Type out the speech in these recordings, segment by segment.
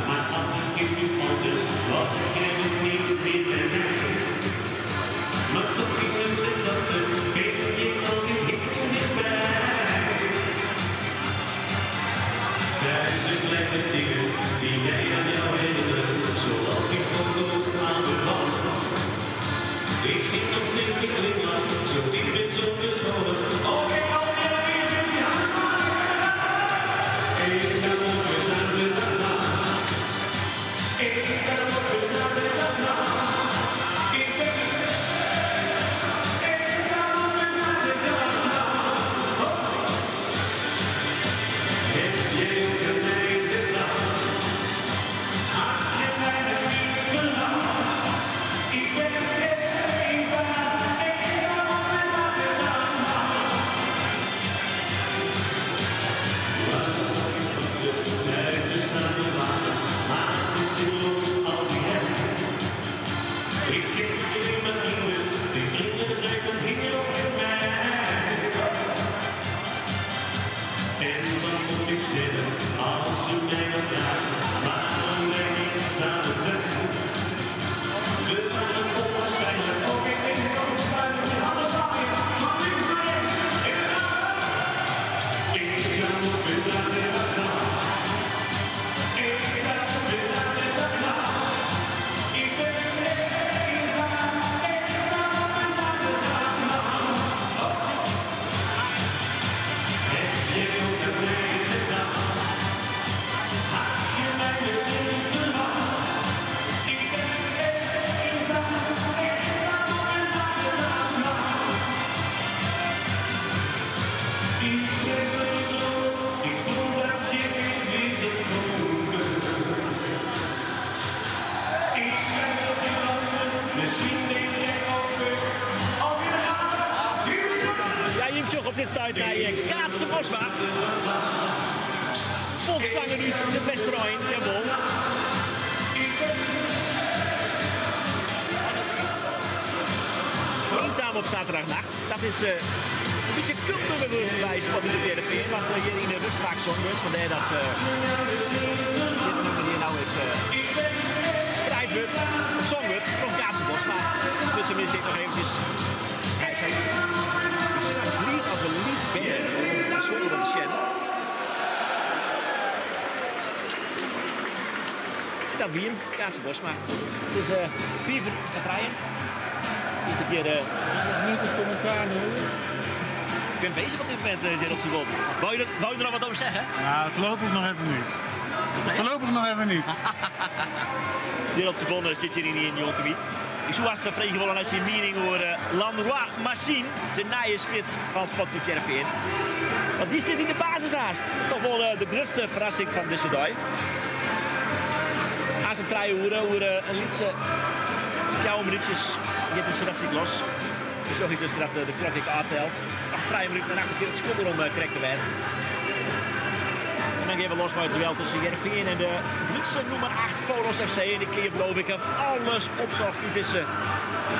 maar alles is nu anders, wat jij het niet meer bij mij. Maar toch in mijn gedachten ben je altijd heel dichtbij. Duizend kleine dingen die mij aan jou herinneren, zoals die foto aan de wand. Ik zie nog steeds die glimlach, zo diep en zo verscholen. Oké, alweer 4 jaar eenzaam op een zaterdagnacht. Eenzaam op een zaterdagnacht. Ik ben eenzaam op een zaterdagnacht. Heb jij ook aan mij gedacht? Had je mij misschien verlaat? Ik ben eenzaam op een zaterdagnacht. Buiten staan de water, maar het is zinloos als jij. Ik ken alleen mijn vrienden, die vrienden zijn van hier op in mij. En wat moet ik zeggen als ze mij dan vragen waarom wij niet samen zijn? We waren onwaarschijnlijk, ook ik denk dat we sluiten met alles pakken, van links naar rechts. Eenzaam op een zaterdagnacht. Eenzaam op een zaterdagnacht. Ik ben eenzaam op een zaterdagnacht. Heb je ook aan mij gedacht? Had je mij misschien verwacht? Ik ben eenzaam op een zaterdagnacht. Ik ben verdrongen, ik voel dat je eens weer zit komen. Ik ben op je wachten, misschien denk jij over. Alweer Ja, je zocht op dit stuit naar Kaatse Bosma. Volkszanger uit de Westerrijn, jawel. Eenzaam op zaterdagnacht. Dat is een beetje cultnummer bij Sport in de Heerenveen. Want hier in de rust vaak zong wordt. Vandaar dat dit nummer hier nou draait wordt. Of zong wordt van Kaatse Bosma. Splitsen we dit nog eventjes. Hij zei, lied als een liedband. Zonder de Shen. Dat wie hem, Kaatse Bosma. Dus 4 van Trijen. Is de keer Niet een commentaar nu. ik ben bezig op dit moment, Gerald Subon. Wou je er nog wat over zeggen? Nou, voorlopig nog even niet. Voorlopig nog even niet. Gerald Subon zit hier in Jonkerby. Ik zou als vreemd willen als je een mening horen. Landrois Massine, de nieuwe spits van Sportclub Heerenveen. Want die zit in de basis haast. Dat is toch wel de grootste verrassing van deze dag. Als een 3 uur, een liedje, 4 minuutjes, dit is dat niet los. Dus zorg ik dus dat de klok ik aantelt. Nog 3 minuten en 48 seconden om correct te wijzen. En dan geven we los bij het duel tussen Heerenveen en de luxe nummer 8 Volos FC. En de keer beloof ik heb alles opzocht uit deze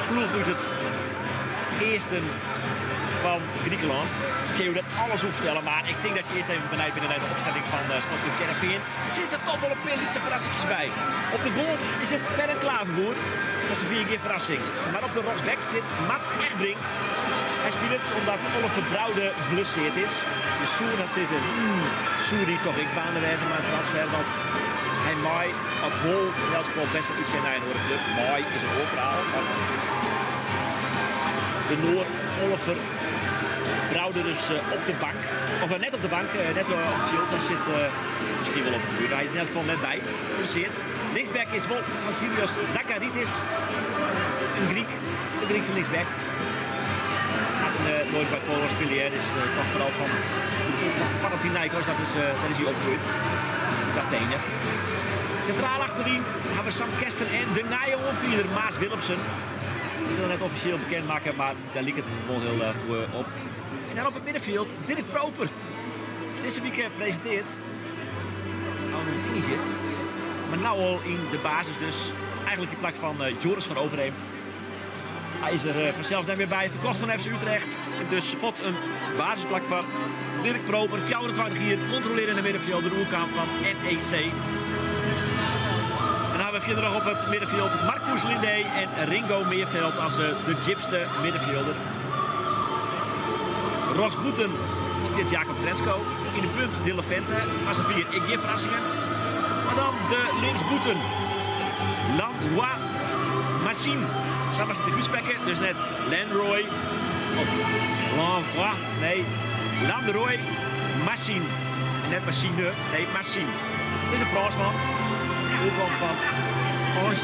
ploeg uit het eerste van Griekenland. Ik kan je dat alles opstellen, maar ik denk dat je eerst even benijd bent naar de opstelling van Sportclub Heerenveen. Er zitten toch wel een paar lietse verrassingjes bij. Op de goal is het Bernd Klaverboer. Dat is een 4 keer verrassing. Maar op de rechtsback zit Mats Echtbrink. Hij speelt het omdat Oliver Brouwde geblesseerd is. Dus Soeras is een Soeri toch ik dwaandewijze maar een transfer. Want hij maai op goal in elk geval best wel iets in een club. Maai is een overhaal. De Noor Oliver Brouwde dus op de bank. Of net op de bank, net op het veld. Hij zit misschien wel op de buurt. Hij is in elk geval net bij. Geblesseerd. Linksback is wel Vasilios Zakaritis. Een Griek. De Griekse linksback. Nooit bij Polo spelen, dus toch vooral van Panathinaikos, dat is hij opgegroeid. Athene. Centraal achterin hebben we Sam Kesten en de nieuwe onvierder Maas Willemsen. Ik wil het net officieel bekendmaken, maar daar liep het gewoon heel erg op. En dan op het middenveld Dirk Proper. Deze week presenteert al een teaser, maar nu al in de basis dus. Eigenlijk in plek van Joris van Overheem. Hij is er vanzelfs niet meer bij. Verkocht van FC Utrecht. Dus wat een basisplak van Dirk Proper. 24 hier. Controlerende middenveld. De roerkamp van NEC. heb je er nog op het middenveld Marcus Lindé en Ringo Meerveld als de gypste middenvelder. Rox Boeten zit Jacob Trensko. In de punt De Levente. Van zijn 4 ik geef verrassingen. Maar dan de linksboeten. Lanroy Machine. Samen zit de Guuspekken. Dus net Lanroy. Of Lanroy. Nee. Lanroy Machine. Net Machine. Nee, Machine. Het is een Fransman. Hij komt van Angers.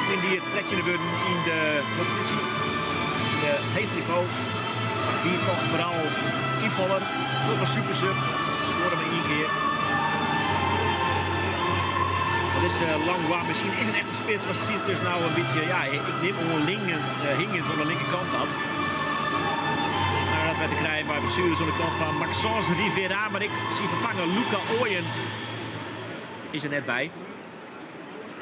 Vind die het trekje in de competitie. Het heetste niveau. Maar die toch vooral invaller. Een soort van supersub. Scoren maar 1 keer. Dat is Lanroy Machine. Is een echte spits. Maar ze ziet dus nou een beetje. Ja, ik neem hingend aan de linkerkant wat. Maar dat werd te krijgen bij blessures aan de kant van Maxence Rivera. Maar ik zie vervangen Luca Ooyen. Is er net bij.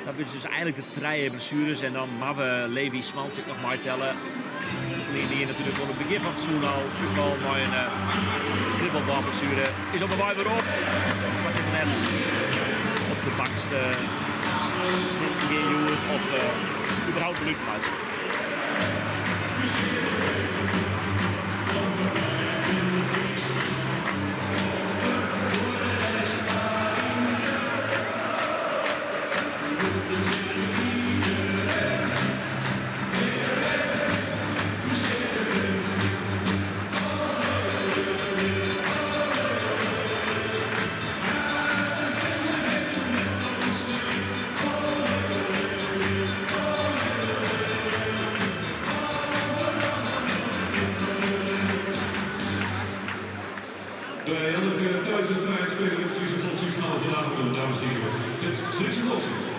Dat is dus eigenlijk de treien blessures. En dan Mabbe, Levi, Smans ik nog maar tellen. Die natuurlijk al het begin van het seizoen al. In ieder geval maar een kribbelbalblessure. Is op de bal weer op. Wat is net op de bakste zit geen of überhaupt lukt uit. Bij elke thuiswedstrijd spelen het Friese volkslingsnaal vanavond, dames en heren. Het Friese volkslied.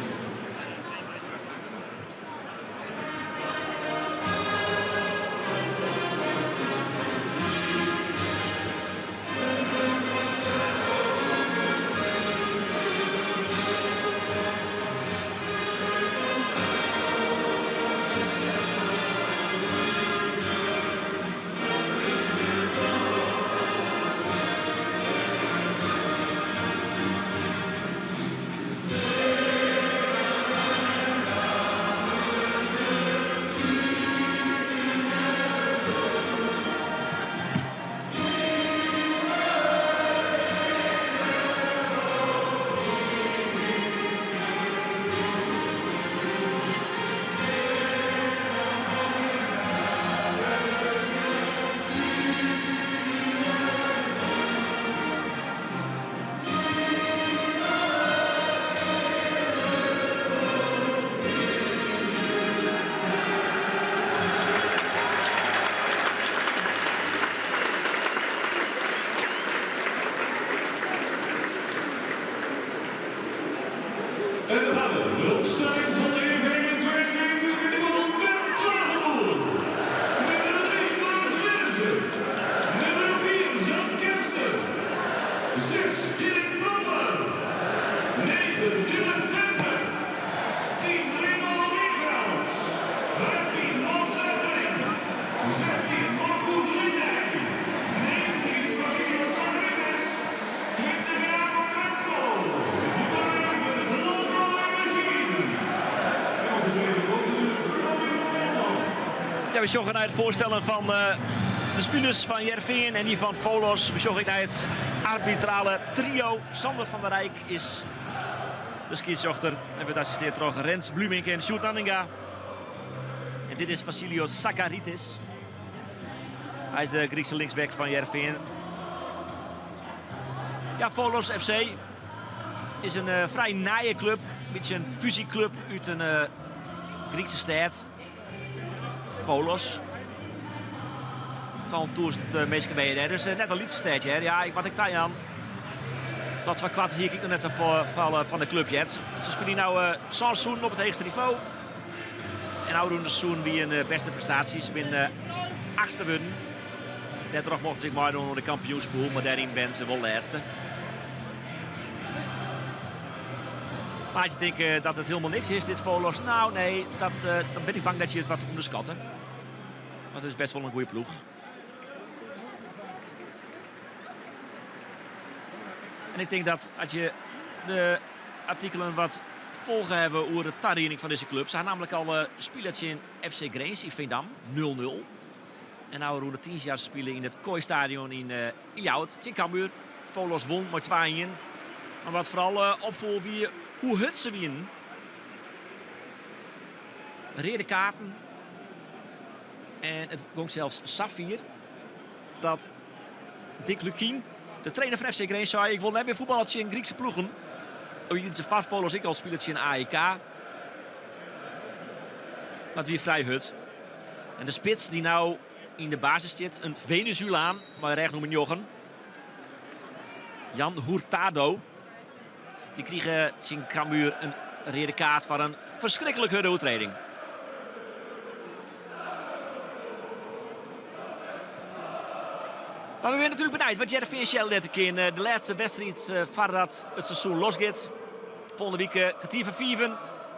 En dan gaan we. De opstelling van de EV 2022 in de goal Bert Klagenboer. Nummer 3 Maas Willemsen. Nummer 4 Zan Kersten. 6 Dirk Plummer. 9 Dylan Venter. 10 Remo Meerveld. 15 Mats Eppeling. 16 Marcus Lindé. 19 Vasilio Sabrides. 20 Jacob Trensko. Ja, we zoeken naar het voorstellen van de spelers van Heerenveen en die van Volos. We zoeken naar het arbitrale trio. Sander van der Rijk is de scheidsrechter en wordt assisteerd door Rens Blumink en Sjoerd Nanninga. En dit is Vasilios Sakaritis. Hij is de Griekse linksback van Heerenveen. Ja, Volos FC is een vrij naaie club. Een beetje een fusieclub uit een Griekse stad. Volos. 200.000 mensen bij je. Dus net een liedje stadje. Ja, wat ik daar aan. Dat van kwart hier kijk nog net zo vallen van de club. Ze spelen nou seizoen op het hoogste niveau. En nou doen de seizoen wie een beste prestaties. Ze winnen 8e worden. Daardoor mochten ze zich maar doen onder de kampioenspool. Maar daarin ben ze wel de eerste. Maar je denkt dat het helemaal niks is, dit Volos. Nou nee, dan ben ik bang dat je het wat onderschat. Want het is best wel een goede ploeg. En ik denk dat als je de artikelen wat volgen hebben over de tariening van deze club. Ze hadden namelijk al spelers in FC Grains in Veendam, 0-0. En nou hoe de 10 jaar spelen in het Kooistadion in Iljout. In Cambuur, Volos won met 2-1. Maar wat vooral opviel wie hoe het ze winnen. Rode kaarten. En het ging zelfs Safir dat Dick Lukien, de trainer van FC Grains, zei: ik wil net meer voetballertje in Griekse ploegen. Je ze vast als ik al spelertje in AEK. Maar wie vrij hut. En de spits die nou in de basis zit, een Venezuelaan, maar recht noemen Jochen. Jan Hurtado. Die kregen in Cambuur een rode kaart voor een verschrikkelijke overtreding. Maar we zijn natuurlijk benieuwd wat Jervin Shell net een keer in de laatste wedstrijd voordat het seizoen losgaat. Volgende week kwartier van 5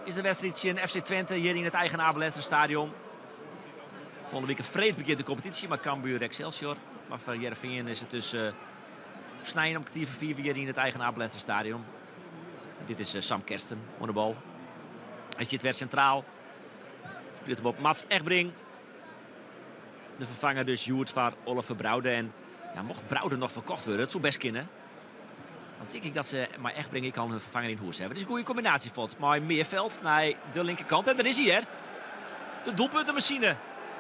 is de wedstrijd in FC Twente hier in het eigen Abelester stadion. Volgende week een vreed begint de competitie, maar Cambuur Excelsior. Maar voor Jervin is het dus snijden om kwartier van 5 hier in het eigen Abelester stadion. Dit is Sam Kersten, aan de bal. Hij zit weer centraal. Speelt hem op Mats Egbrink. De vervanger dus Joert van Oliver Brouwde. En ja, mocht Brouwde nog verkocht worden, het zou best kunnen. Dan denk ik dat ze, maar Egbrink ik al een vervanger in hoes hebben. Het is een goede combinatie vond. Maar Meerveld naar de linkerkant. En daar is hij hè. De doelpuntenmachine.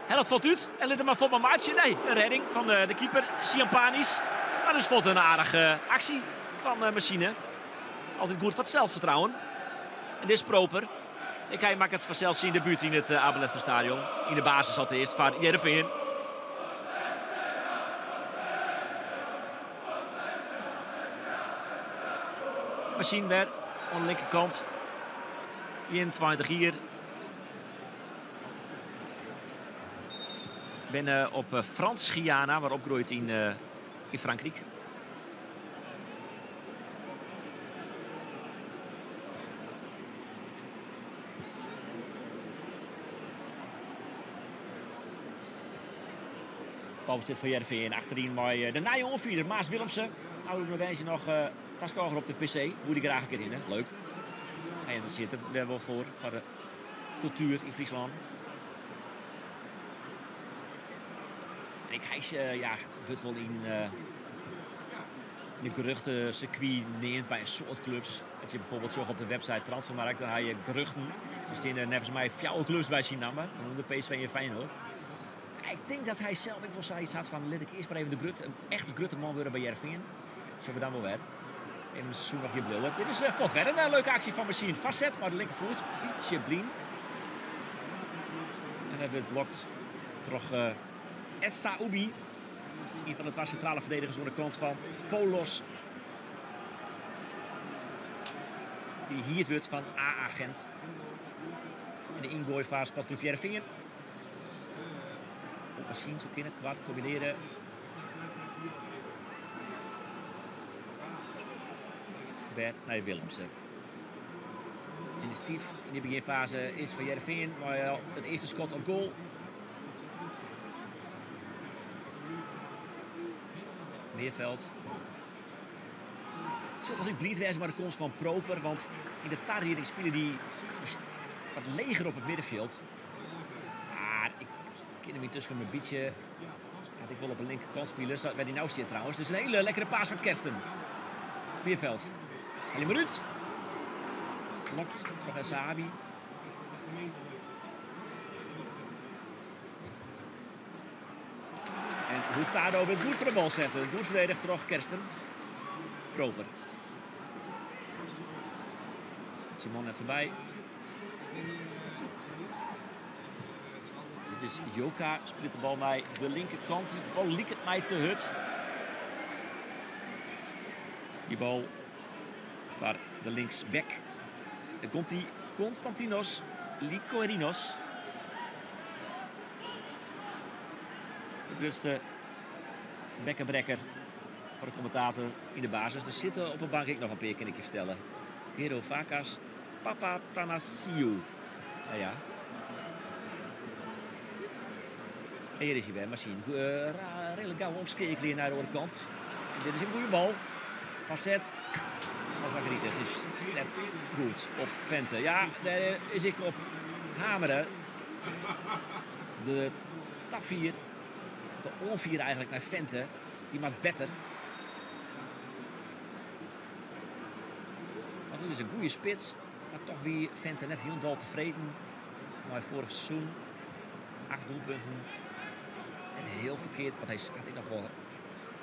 Helft valt uit. En let er maar voor mijn maatje. Nee, een redding van de keeper Sian Panis. Maar dus vond een aardige actie van Machine. Altijd goed voor het zelfvertrouwen. En dit is proper. Hij maakt het vanzelf zien de buurt in het Abelester stadion. In de basis al eerst van Jervin. Machine weer aan de linkerkant. 21 hier. Ben op Frans Guyana, waar opgroeit in Frankrijk. Balbezit voor Jervin achterin. Maar de naaie onvierder Maas Willemsen. Nou doen we nog Taskoger op de PC. Hoe die graag een keer in. Hè? Leuk. Hij interesseert er wel voor de cultuur in Friesland. Hij is wordt wel in de geruchtencircuit neemt bij een soort clubs. Dat je bijvoorbeeld zag op de website Transfermarkt, dan had je geruchten. Er staan volgens mij 4 clubs bij zijn namen. Dan noemde PSV en Feyenoord. Ik denk dat hij zelf ik wel iets had van, let ik eerst maar even een echte grutte man worden bij Jervin. Zullen we dan wel weer. Even een seizoen nog hier blullen. Dit is weer een leuke actie van Machine. Vastzet, maar de linkervoet. Pietje Blien. En dan wordt blokt terug Essa Ubi. Een van de 2 centrale verdedigers aan de kant van Volos. Die hier wordt van A-agent. En de ingooi van Sportclub Jervin. Machine zo kunnen kwart combineren. Bert naar Willemsen. In de stief in de beginfase is van Jervin, maar het eerste schot op goal. Meerveld. Het zult toch niet blind wezen maar de komst van Proper, want in de tariening spelen die wat leger op het middenveld. Maar ik ken hem intussen met een beetje. Had ik wel op een linkerkant spelen, waar die nou zit trouwens. Dus een hele lekkere paas van Kersten. Meerveld. Ali Maruut. Lokt terug naar Sahabi. En Hurtado wil goed voor de bal zetten. Goed verdedigd terug Kersten. Proper. Simon net voorbij. Dit is Joka. Speelt de bal naar de linkerkant. Die bal liekt het mij te hut. Die bal voor de linksback. Dan komt die Konstantinos Likoerinos. De grootste bekkenbrekker voor de commentator in de basis. Er zitten op een bank, ik nog een paar kan ik je vertellen. Gero Vakas, Papatanasiou. Ja. En hier is hij weer, Machine. Redelijk gauw omskakelen naar de andere kant. En dit is een goede bal. Facet van Zagritis is net goed op Vente. Ja, daar is ik op hameren. De Tafier, de onvier eigenlijk naar Vente, die maakt beter. Want het is een goede spits, maar toch wie Vente net heel dol tevreden. Maar vorig seizoen 8 doelpunten. Net heel verkeerd, want hij had ik nog wel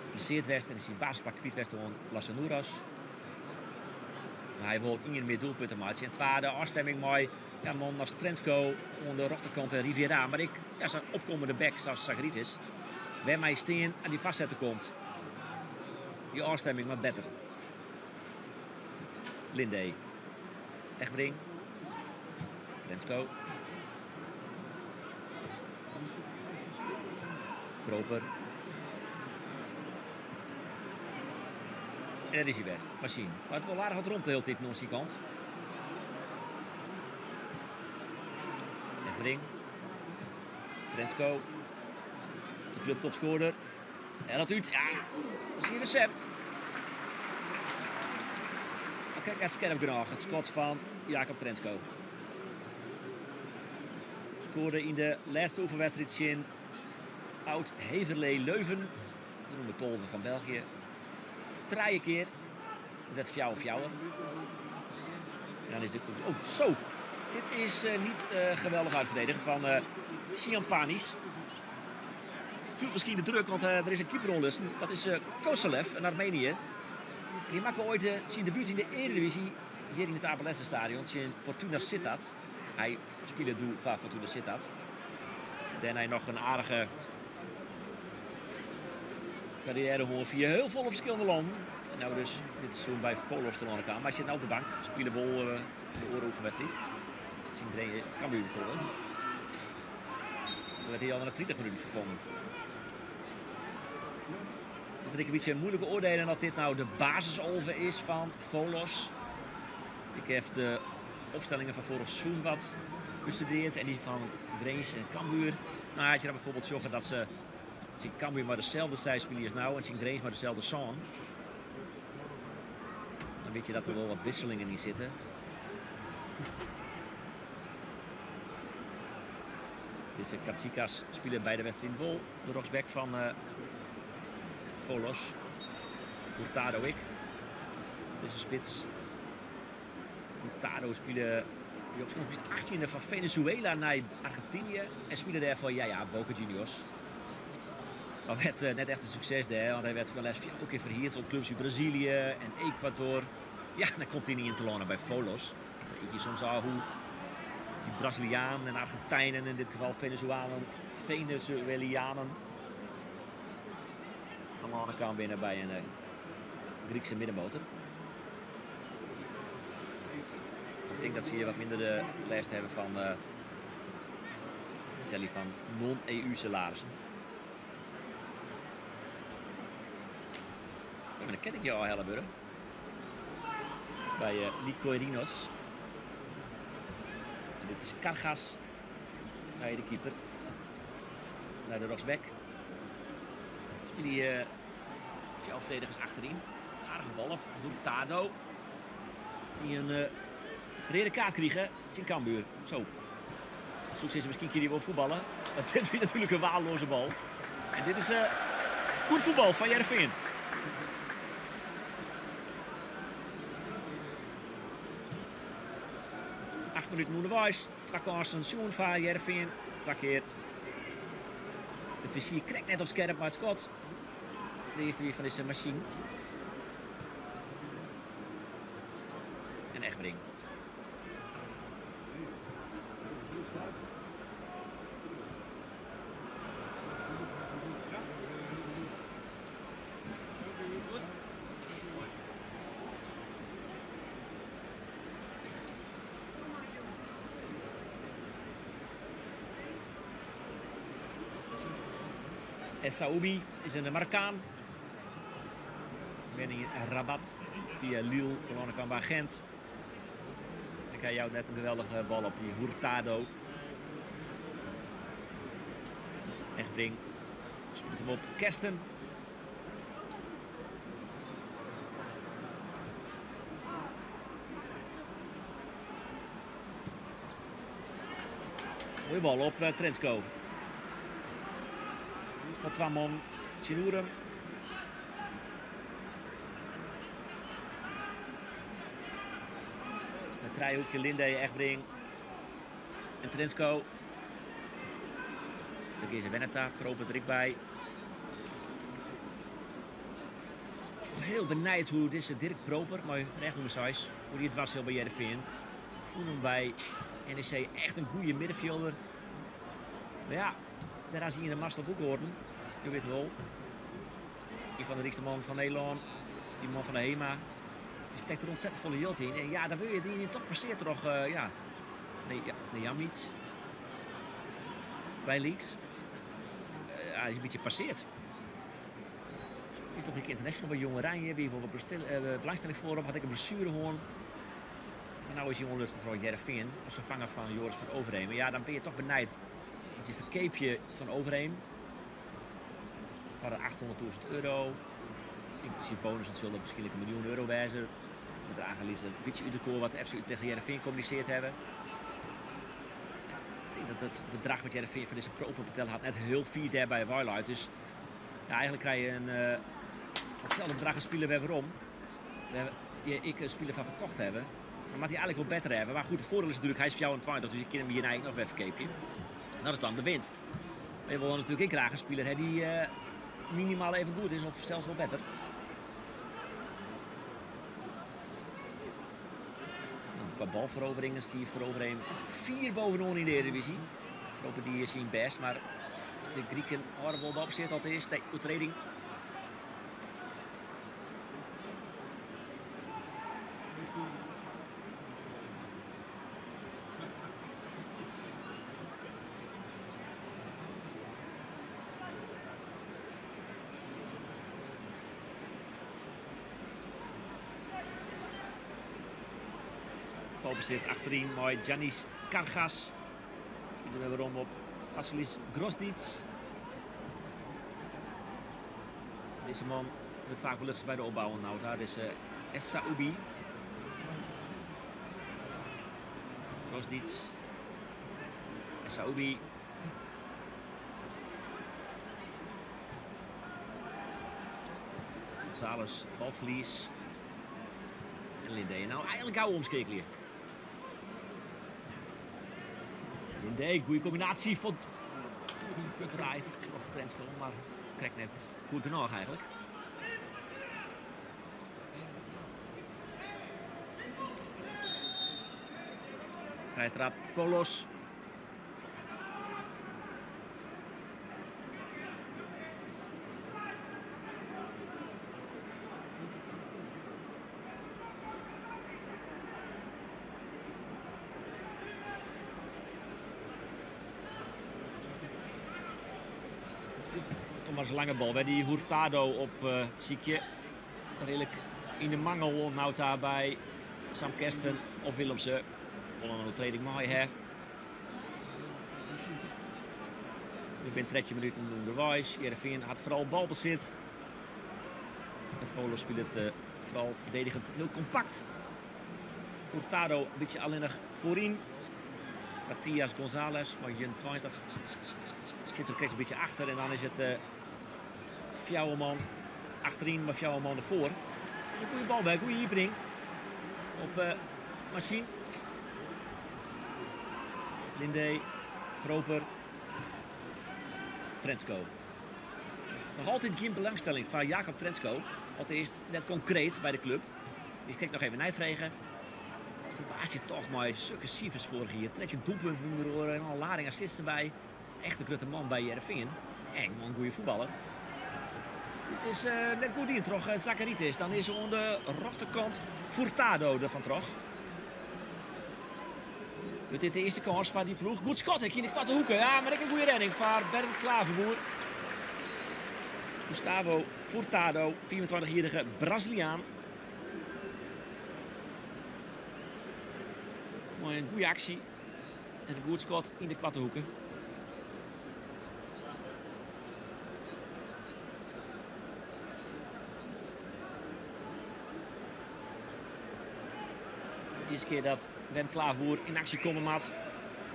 geblesseerd werd en is in basispak kwijt werd door Lassanouras. Maar hij wil niet meer doelpunten maken. En het de afstemming mooi. Ja, man als Trensko aan de rechterkant Riviera. Maar ik, ja, zo'n opkomende back zoals Zagritis. Waar mij steen aan die vastzetten komt. Die afstemming wat beter. Linde. Echtbring. Trensko. Proper. En daar is hij weer. Machine. Maar het wel aardig wat rond de hele tijd aan die kant. Echtbring. Trensko. De clubtopscorer. En dat uit. Ja, dat is hier recept. Dan kijk ik het scherp genoeg. Het schot van Jacob Trensko. Scoorde in de laatste oefenwedstrijd in Oud-Heverlee Leuven. De noemen Tolven van België. 3 keer. Dat fjouwer. En dan is de... Oh, zo. Dit is niet geweldig uitverdedigen van Sian Panis. Voelt misschien de druk, want er is een keeper onlust. Dat is Koselev, een Armeniër. Die maakte ooit zijn debuut in de Eredivisie. Hier in het Apellessen-stadion. In Fortuna Sittard. Hij speelde doel van Fortuna Sittard. Dan hij nog een aardige carrière hoor via heel veel verschillende landen. En nou dus dit seizoen bij Volos te landen kan. Maar hij zit nou op de bank. Spelen wel de oorlogswedstrijd. Zien Cambuur bijvoorbeeld. Toen werd hij al na 20 minuten vervangen. Dus dat ik een beetje moeilijk oordelen dat dit nou de basisolve is van Volos. Ik heb de opstellingen van vorig seizoen wat bestudeerd en die van Greens en Cambuur. Nou, had je dan bijvoorbeeld zorgen dat ze Cambuur maar dezelfde zijspelen als nou en Greens maar dezelfde song. Dan weet je dat er wel wat wisselingen in zitten. Deze Katsikas spelen bij de wedstrijd vol. De rocksback van Volos. Hurtado ik. Dit is een spits. Hurtado spelen op zijn 18e van Venezuela naar Argentinië. En spelen daarvoor Boca Juniors. Maar werd net echt een succes daar. Want hij werd voor de laatste ook keer verhuurd op clubs in Brazilië en Ecuador. Ja, dan komt hij niet in te lonen bij Volos. Vreet je soms al hoe die Brazilianen en Argentijnen, in dit geval Venezuelianen, te lonen kan binnen bij een Griekse middenmotor. Ik denk dat ze hier wat minder de lijst hebben van telly van non-EU salarissen. We hebben een kettingje al Helleburg. Bij Likoirinos. En dit is Kargas. Naar de keeper. Naar de rocksback. Spelen die 4 verdedigers achterin. Aardige bal op. Hurtado. Die een rode kaart krijgen. Het is in Cambuur. Zo. Succes is misschien een keer die wil voetballen. Dat is weer natuurlijk een waardeloze bal. En dit is goed voetbal van Heerenveen. Minuten onderwijs. 2 kansen zoen van Heerenveen. 2 keer. Het vizier krijgt net op scherp, maar het schot. De eerste weer van deze machine. En Echtbring. Saoubi is een Marokkaan. Ben in Rabat via Lille te lonen kan bij Gent. Ik had jou net een geweldige bal op die Hurtado. Echtbring speelt hem op Kersten. Mooie bal op Trensko. Van Twamon, Chinurum. Een trijhoekje, Linde, Egbring en Trensko. Dan is Veneta, Proper er ik bij. Toch heel benijd hoe deze Dirk Proper, mooi recht noemen size, hoe die het was heel bij Heerenveen. Voel hem bij NEC echt een goede middenvelder. Maar ja, daar zie je in de Marcel Boekhoorn. Je weet wel. Die van de rijkste man van Nederland. Die man van de HEMA. Die steekt er ontzettend volle hield in. En ja, dan wil je die toch passeert toch. Ja. Nee, Jamic. Bij Leaks. Hij is een beetje passeerd. Je toch een keer international bij Jong Oranje. Wie voor belangstelling voor hem. Had ik een blessure hoorn. Maar nu is Jong Lust voor Heerenveen. Als vervanger van Joris van Overheem. Ja, dan ben je toch benijd. Want je verkeepje van Overheem. Van de €800.000. Inclusief bonus, dat zullen misschien €1 miljoen wijzen. Bedragen liezen een beetje uit de koor wat FC Utrecht en Heerenveen communiceerd hebben. Ik denk dat het bedrag wat Heerenveen voor deze Proper betalen had net heel vier daarbij wel uit. Dus ja, eigenlijk krijg je een hetzelfde bedrag een speler weer waarom. Ik een speler van verkocht hebben. Maar mag hij eigenlijk wel beter hebben. Maar goed, het voordeel is natuurlijk, hij is 24, dus je kan hem hier eigenlijk nog weer verkeepje. Dat is dan de winst. Maar je wil natuurlijk ook graag een speler hebben die minimaal even goed is of zelfs wel beter. Nou, qua balveroveringen is die verovering 4 bovenaan in de Eredivisie. Proper die is zien best, maar de Grieken houden wel op zit altijd is. Nee, uitreding. Proper zit achterin, mooi Janis Kargas. Speelt er weer om op Vasilis Grosdic. Deze man wordt vaak belust bij de opbouw. Nou, daar is Essaoubi. Grosdic. Essaoubi. González, balverlies. En Linde. Nou, eigenlijk gauw omschakelen. Linde, goede combinatie. Goed verdraaid. Toch Trensko, maar krijgt net goed genoeg eigenlijk. Vrije trap, Volos. Thomas lange bal bij die Hurtado op Ziekje. Redelijk in de mangel nou daar bij Sam Kersten of Willemsen. Onder een training mooi hè. We zijn 13 minuten onderwijs. Heerenveen had vooral balbezit. En Volo speelt het vooral verdedigend heel compact. Hurtado een beetje alleenig voorin. Matthias González, maar 20. Zit er een beetje achter en dan is het Fjouwerman achterin, maar Fjouwerman ervoor. Dat is een goede balwerk, goede hypering op Machine. Linde, Proper, Trensko. Nog altijd geen belangstelling van Jacob Trensko. Altijd eerst net concreet bij de club. Die kijkt nog even nijvregen. Verbaas je toch maar, successief vorig jaar. Trek je doelpunten door en al lading assists erbij. Echt een grote man bij Heerenveen. En een goede voetballer. Dit is net goed in, toch? Zakaritis. Dan is er aan de rechterkant Furtado ervan toch. Dit is de eerste kans van die ploeg. Goed schot in de kwarte hoeken. Ja, maar ik een goede redding van Bernd Klaverboer. Gustavo Furtado, 24-jarige Braziliaan. Mooi een goede actie. En een goed schot in de kwarte hoeken. De eerste keer dat Ben Klaverboer in actie komen maat.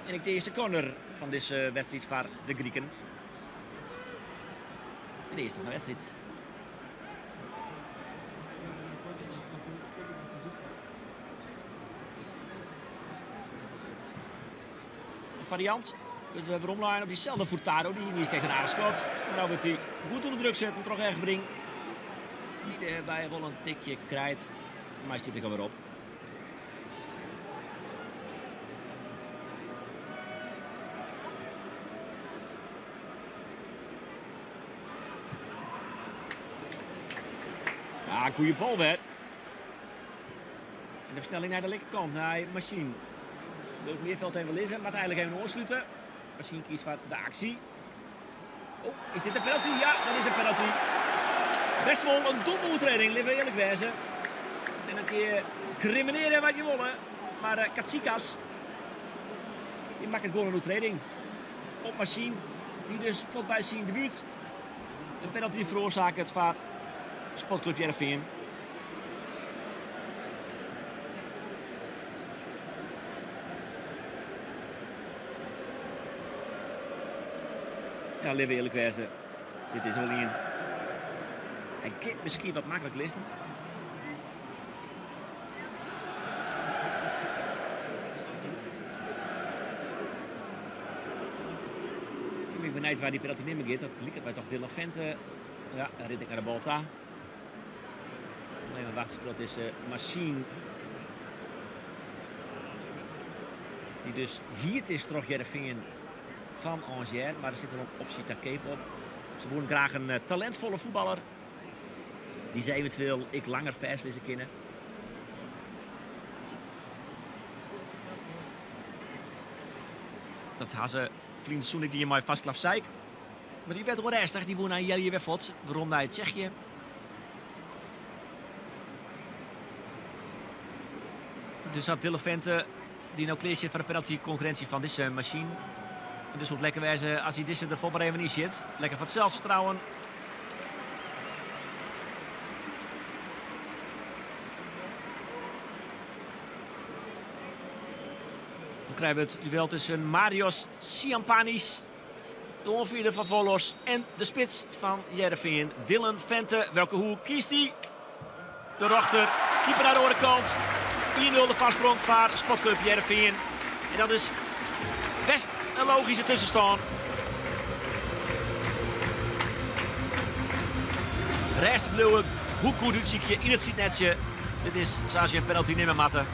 En ik de eerste corner van deze wedstrijd voor de Grieken. De eerste van de wedstrijd. Een variant. We hebben omlijn op diezelfde Furtado. Die krijgt een aardig schot. Maar nou wordt hij goed onder druk zetten. Toch echt brengen. Die erbij wel een tikje krijgt. Maar hij zit er gewoon weer op. Ja, een goede bal weer. En de versnelling naar de linkerkant, naar Machine. Wil het meerveld heen wel lezen, maar uiteindelijk even oorsluiten. Machine kiest voor de actie. Oh, is dit een penalty? Ja, dat is een penalty. Best wel een domme overtreding, liever eerlijk wezen. En dan kun je crimineren wat je wil. Maar Katsikas, die maakt gewoon een overtreding. Op Machine, die dus valt bij zijn debuut een penalty veroorzaakt het voor Sportclub Heerenveen. Ja, liever eerlijk wezen. Dit is wel een. Hij kan misschien wat makkelijk lezen. Ik ben benieuwd waar die penalty niet meer gaat. Dat liep het bij toch Dylan Vente. Ja, dan rit ik naar de bal daar. Even wachten tot deze Machine. Die dus hier is terug Heerenveen van Angers. Maar er zit wel een optie ter Cape op. Ze willen graag een talentvolle voetballer. Die ze eventueel langer verslezen kunnen. Dat had ze vriend Soenik die in mij vastklap zei. Maar die werd wel ernstig. Die woont naar hier weer voort. Waarom naar Tsjechië? Dus had Dylan Vente die nou kleert zit voor de penalty concurrentie van deze Machine. En dus wordt lekker wijzen als hij deze er maar even niet zit. Lekker van het zelfvertrouwen. Dan krijgen we het duel tussen Marios Siampanis, de onvierde van Volos, en de spits van Heerenveen, Dylan Vente. Welke hoek kiest hij? De rechter, keeper naar de andere kant. 1-0 de vastsprong voor Sportclub Heerenveen. En dat is best een logische tussenstand. Rest blauwe, hoe goed het ziekje in het zietnetje. Dit is zoals je een penalty nemen matten.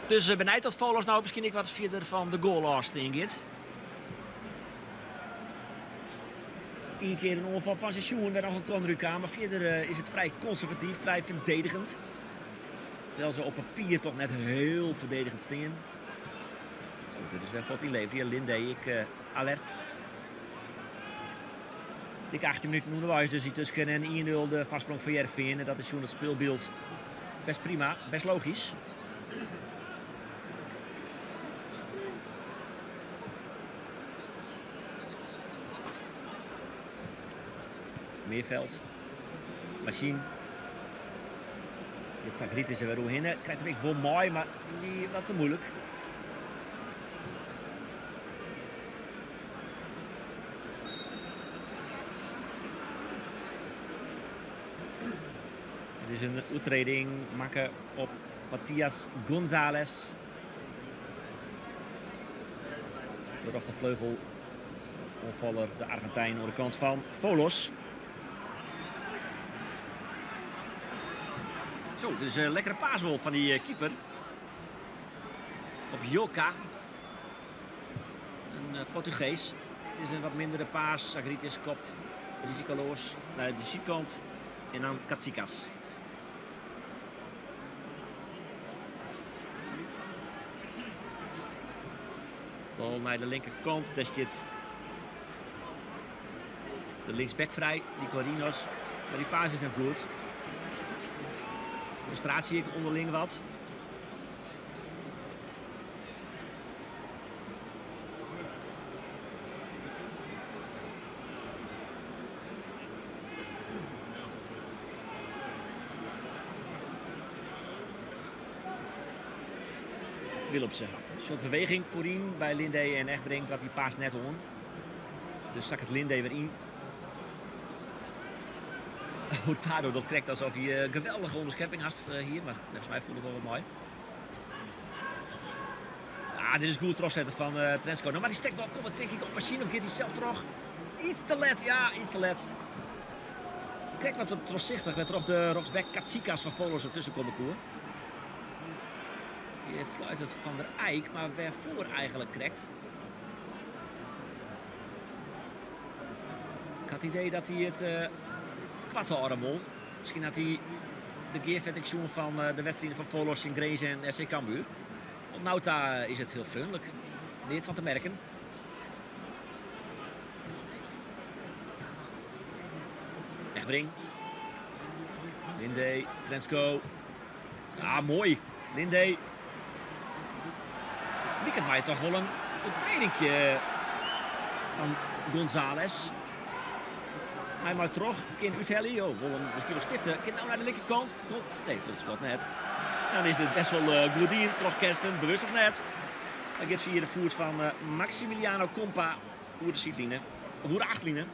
Dus benijd dat Volos nou misschien ik wat verder van de goal afstingt. Eén keer een onval van seizoen werd nog een corner, maar verder is het vrij conservatief, vrij verdedigend. Terwijl ze op papier toch net heel verdedigend staan. Zo, dit is weer wat in leven. Hier Linde, ik alert. Dik 18 minuten onderwijs dus die tussen en 1-0 de vastsprong van Heerenveen. En dat is zo'n het speelbeeld best prima, best logisch. Meerveld. Machine. Dit Sagriet is er weer doorheen. Krijgt hem wel mooi, maar die wat te moeilijk. Het is een uitreding maken op Matthias González. De rechtervleugel. Onvaller de Argentijn aan de kant van Volos. Zo, dit is een lekkere paaswol van die keeper. Op Joka. Een Portugees. Dit is een wat mindere paas. Sagritis kopt risicoloos naar de zijkant. En dan Katsikas. Bal naar de linkerkant. Daar zit de linksback vrij. Nico Rinos. Maar die paas is net goed. Frustratie ik onderling wat. Willemsen. Een soort beweging voorin bij Linde en Egbrink dat die paas net on. Dus stak het Linde weer in. Hurtado dat krijgt alsof hij geweldige onderschepping had hier. Maar volgens mij voelt het wel wat mooi. Ah, dit is goed terugzetten van Trensko. Nou, maar die stekbal komt denk ik op machine. Of gaat hij zelf terug? Iets te let, ja, iets te let. Kijk wat terugzichtig. Met toch de rechtsback Katsikas van Volos ertussen komen koer. Je fluit het van der Eyck, maar waarvoor eigenlijk krijgt. Ik had het idee dat hij het kwart houden wil. Misschien had hij de keervetting van de wedstrijden van Volos in Grezen en SC Cambuur. Want Nauta is het heel vriendelijk. Niet van te merken. Egbrink. Linde, Trensko. Ah, mooi. Linde. Het weekend maakt toch wel een trainingje van González. Hij maakt terug. Kind Utheli. Oh, wil hem misschien wel stiften. Kind nou naar de linkerkant. Komt Scott net. Dan is dit best wel Glodien. Terug Kersten. Bewust of net. Dan gaat via de voet van Maximiliano Compa. Hoe de zietline. Of hoe de achtline.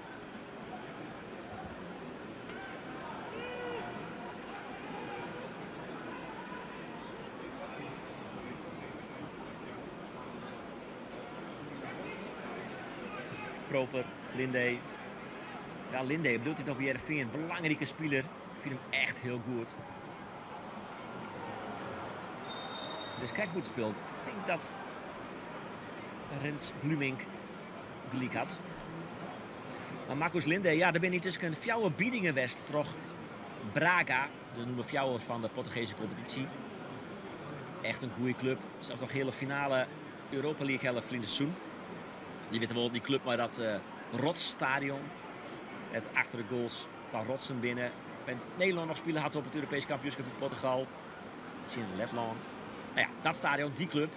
Proper, Linde. Ja, Linde bedoelt hij nog bij RFV, een belangrijke speler. Ik vind hem echt heel goed. Dus kijk hoe het speelt. Ik denk dat Rens Blumink gelijk had. Maar Marcus Linde, ja, daar ben hij tussen een fjouwe biedingen west. Toch Braga, de noemen fjouwe van de Portugese competitie. Echt een goede club. Zelfs nog hele finale Europa League helft in het seizoen. Je weet wel, die club maar dat rotsstadion. Het achter de goals van rotsen binnen. En Nederland nog spelen had op het Europees kampioenschap in Portugal. Misschien in Letland. Nou ja, dat stadion, die club.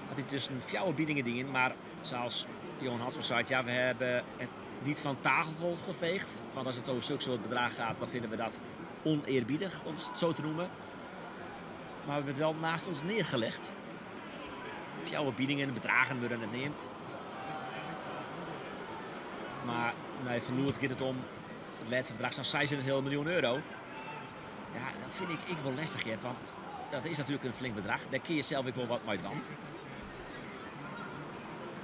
Had hij tussen fjouwe biedingen dingen. Maar zoals Johan Hansma zei, ja, we hebben het niet van tafel geveegd. Want als het over zulke soort bedragen gaat, dan vinden we dat oneerbiedig, om het zo te noemen. Maar we hebben het wel naast ons neergelegd. Fjouwe biedingen, bedragen worden het neemt. Maar nee, verloord gaat het om het laatste bedrag van 6,5 miljoen euro. Ja, dat vind ik wel lastig. Hè, want dat is natuurlijk een flink bedrag. Daar kun je zelf ook wel wat mee van.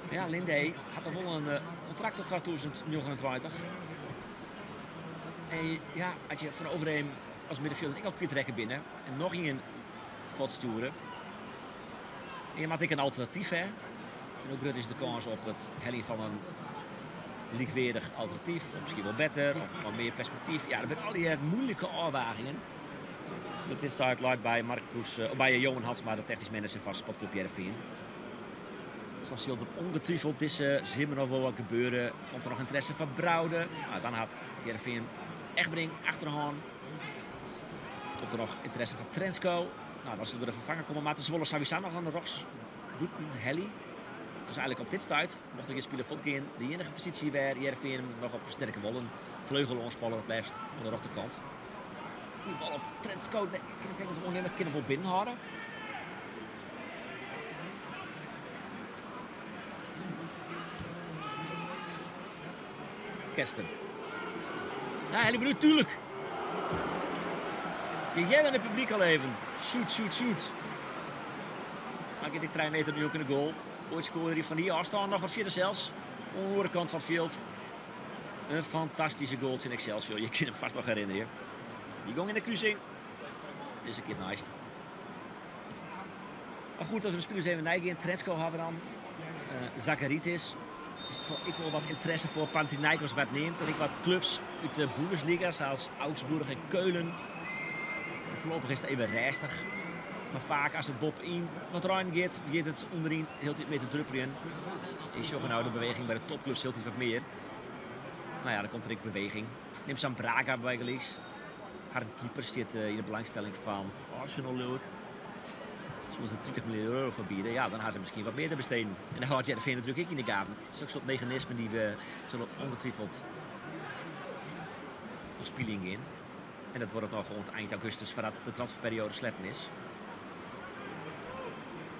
Ja, Linde had nog wel een contract tot 2029. En ja, had je van Overheem als middenvelder ik al kwijtrekken binnen. En nog een voortsturen. En je maakt ik een alternatief, hè. En ook groot is de kans op het hellen van een likwerig alternatief, of misschien wel beter, of wat meer perspectief. Ja, er zijn al die moeilijke afwagingen. Dit staat luid bij bij Johan Hansma, de technisch manager van Sportclub Heerenveen. Zoals je ongetwijfeld deze zimmer nog wel wat gebeuren. Komt er nog interesse van Brouwde. Nou, dan had Heerenveen Egbrink achteraan. Komt er nog interesse van Trensko. Nou, dan zullen er vervangen komen. Maar te Zwolle Savisan nog aan de roks. Doet een heli. Dus eigenlijk op dit stuit mocht ik een speler Fotkin de enige positie waar Heerenveen nog op versterken willen. Vleugel onspallen het liefst aan de rechterkant. Die bal op Trensko. Nee, ik kan het onnemen. Ik kan hem wel binnenhouden. Kersten. Ja, hij bedoelt tuurlijk. Je jij in het publiek al even. Shoot. Maak je dit 3 meter nu ook in de goal. Ooit scoorde hij van hier afstand nog wat verder zelfs. Aan de andere kant van het veld. Een fantastische goal in Excelsior. Je kunt hem vast nog herinneren. Die ging in de kruising. Dit is een keer nice. Maar goed, als we de spelers even neigen. Trensko hebben dan. Zakaritis. is toch ik wel wat interesse voor Panathinaikos wat neemt. En ik wat clubs uit de Bundesliga, zoals Augsburg en Keulen. Voorlopig is het even rustig. Maar vaak als het Bob in wat ruim gaat, begint het onderin heel tijd mee te druppelen. Is je nou de beweging bij de topclubs heel iets wat meer. Nou ja, dan komt er ook beweging. Neem Sam Braga bij gelijks. Haar keeper zit in de belangstelling van Arsenal leuk. Zullen ze 30 miljoen euro verbieden, ja, dan gaan ze misschien wat meer te besteden. En dan houdt Heerenveen natuurlijk ook in de gaten. Dat is ook zo'n mechanisme die we zullen ongetwijfeld een speling in. En dat wordt het nog rond eind augustus, voordat de transferperiode sletten is.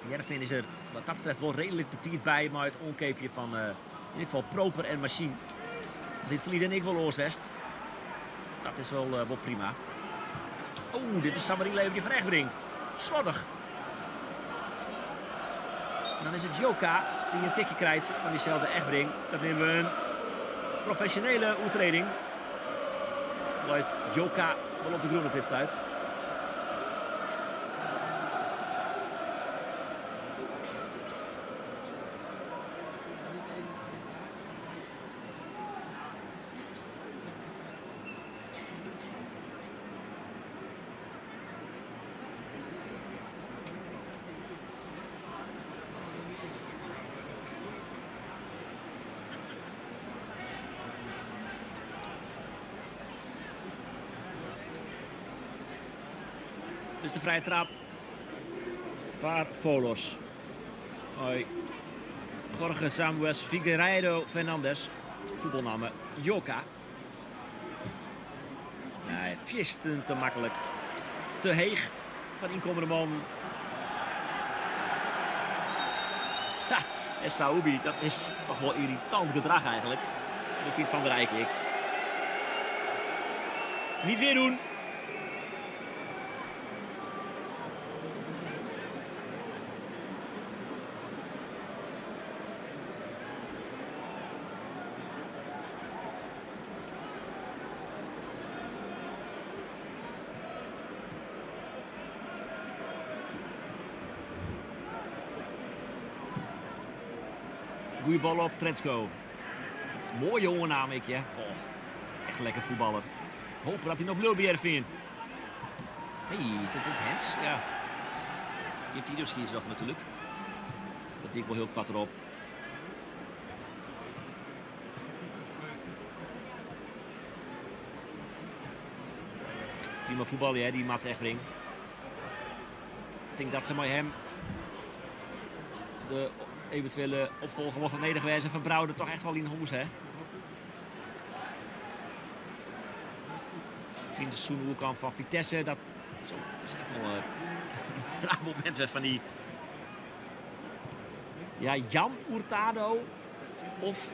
Heerenveen is er wat dat betreft wel redelijk betierd bij, maar het onkeepje van in ieder geval Proper en Machine. Dit verliet en ik wel Oorswest. Dat is wel prima. Oeh, dit is Samarin Leeuwen die van Egbrink. Slordig. En dan is het Joka die een tikje krijgt van diezelfde Egbrink. Dat nemen we een professionele oetreding. Luidt Joka wel op de groen op dit stuit. Dus de vrije trap voor Volos. Hoi. Jorge Samuels Figueiredo Fernandes. Voetbalnamen Joka. Nee, viesten te makkelijk. Te heeg van inkomende man. Ha, en Saoubi, dat is toch wel irritant gedrag eigenlijk. De vriend van der Rijkik. Niet weer doen. Goeie bal op Tretsko. Mooie ondernametje. Goh, echt een lekker voetballer. Hopen dat hij nog Blulbier vindt. Hé, is dit Hens? Ja. Die video's hier zag natuurlijk. Dat dik wel heel kwad erop. Prima voetbal, hè, die Mats Egbrink. Ik denk dat ze met hem de eventuele opvolger wordt nedergewezen van Brouwer toch echt wel in hoes, hè? Vrienden Soenhoekamp van Vitesse, dat is echt wel een raar moment werd van die... Ja, Jan Hurtado of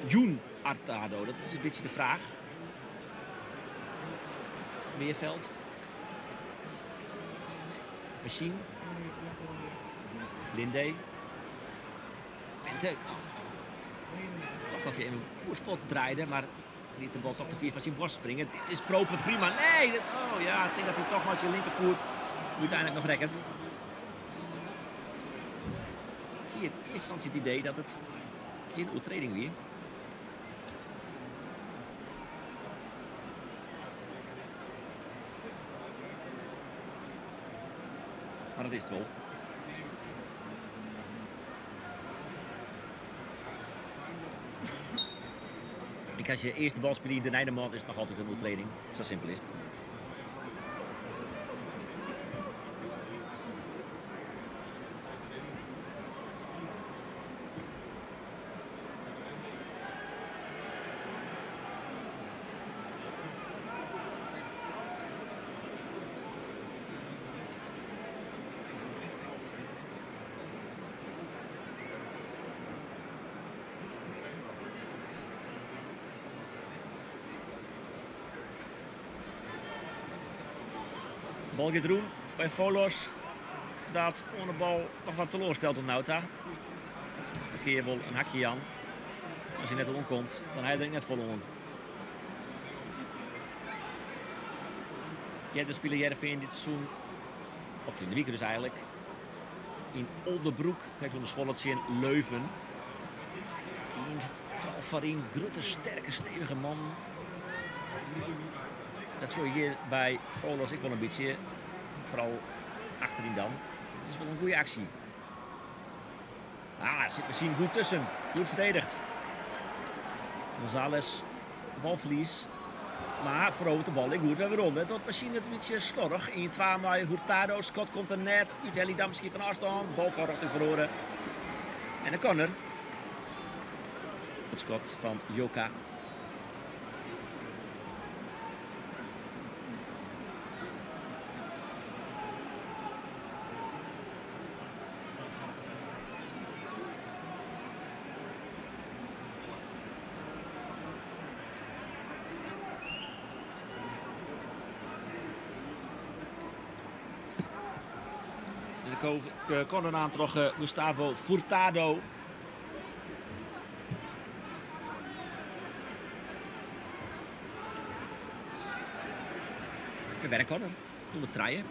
Joen Hurtado, dat is een beetje de vraag. Meerveld. Machine. Linde. Vente. Oh. Toch dat hij even goed vlot draaide, maar liet de bal toch de vier van zijn borst springen. Dit is Proper prima. Nee! Oh ja, ik denk dat hij toch maar zijn linkervoet uiteindelijk nog rekkert. Hier in eerste instantie het idee dat het geen overtreding weer. Maar dat is het wel. Als je eerst de bal speelt in de Nijderman is het nog altijd een overtreding. Zo simpel is het. Bal gaat doen bij Volos. Dat onder bal nog wat teleurstelt op Nauta. Dan kun je wel een hakje aan. Als hij net omkomt, dan hij er net vol om. Ja, de speler Heerenveen dit seizoen, of in de week dus eigenlijk, in Oldebroek. Kijk, onder Zwolle in Leuven. Vooral Farin, grote, sterke, stevige man. Dat zul je hier bij Volos ik wel een beetje. Vooral achterin dan. Het is wel een goede actie. Ah, er zit misschien goed tussen. Goed verdedigd. González, balverlies. Maar verovert de bal in goed. We hebben ronden. Tot misschien een beetje slordig. In 2 mei Hurtado. Scott komt er net. Utheli dan misschien van afstand. Bal van richting verloren. En een corner. Het schot van Joka. De cornernaam toch Gustavo Furtado. En weer een corner. Doen we draaien.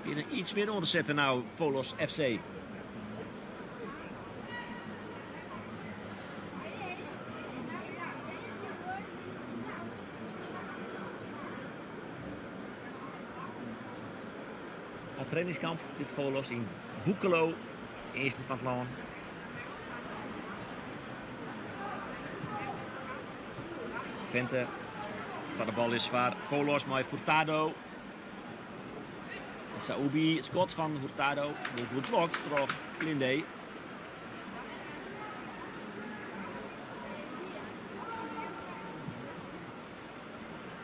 Weer iets meer onderzetten nou, Volos FC. Trainingskamp, dit Volos in Boekelo, het eerste van het land. Vente, waar de bal is waar Volos, maar Furtado. Saoubi, het schot van Hurtado, heel goed blokt, terug Linde.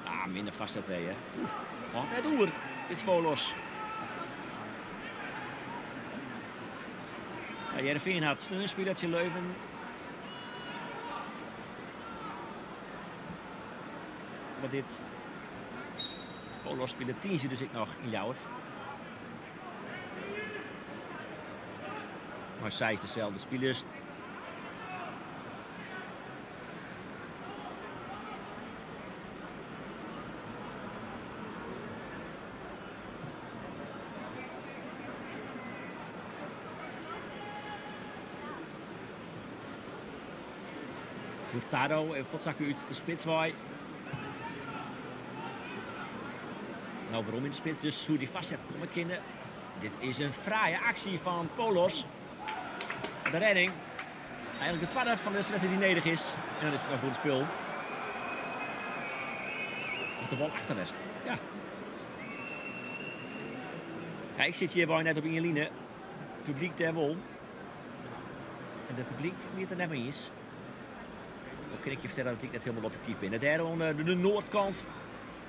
Ah, minder vastzet weer, hè. Altijd door, dit Volos. Heerenveen had snel een spelertje Leuven. Maar dit Volos spelen 10 zit dus ik nog in Ljouwert. Maar zij is dezelfde spelers. Hurtado en Fotzakken uit de spitswaai. Nou, waarom in de spits? Dus hoe die vastzet, kom ik in. Dit is een fraaie actie van Volos. De redding. Eigenlijk de tweede van de wedstrijd die nodig is. En dan is het nog goed spul. Op de bal achterwest. Ja. Ja, ik zit hier waar net op Ingeline. Publiek ter wol. En het publiek wie het er net mee is. Dan kan ik je vertellen dat ik net helemaal objectief ben. Daar de noordkant.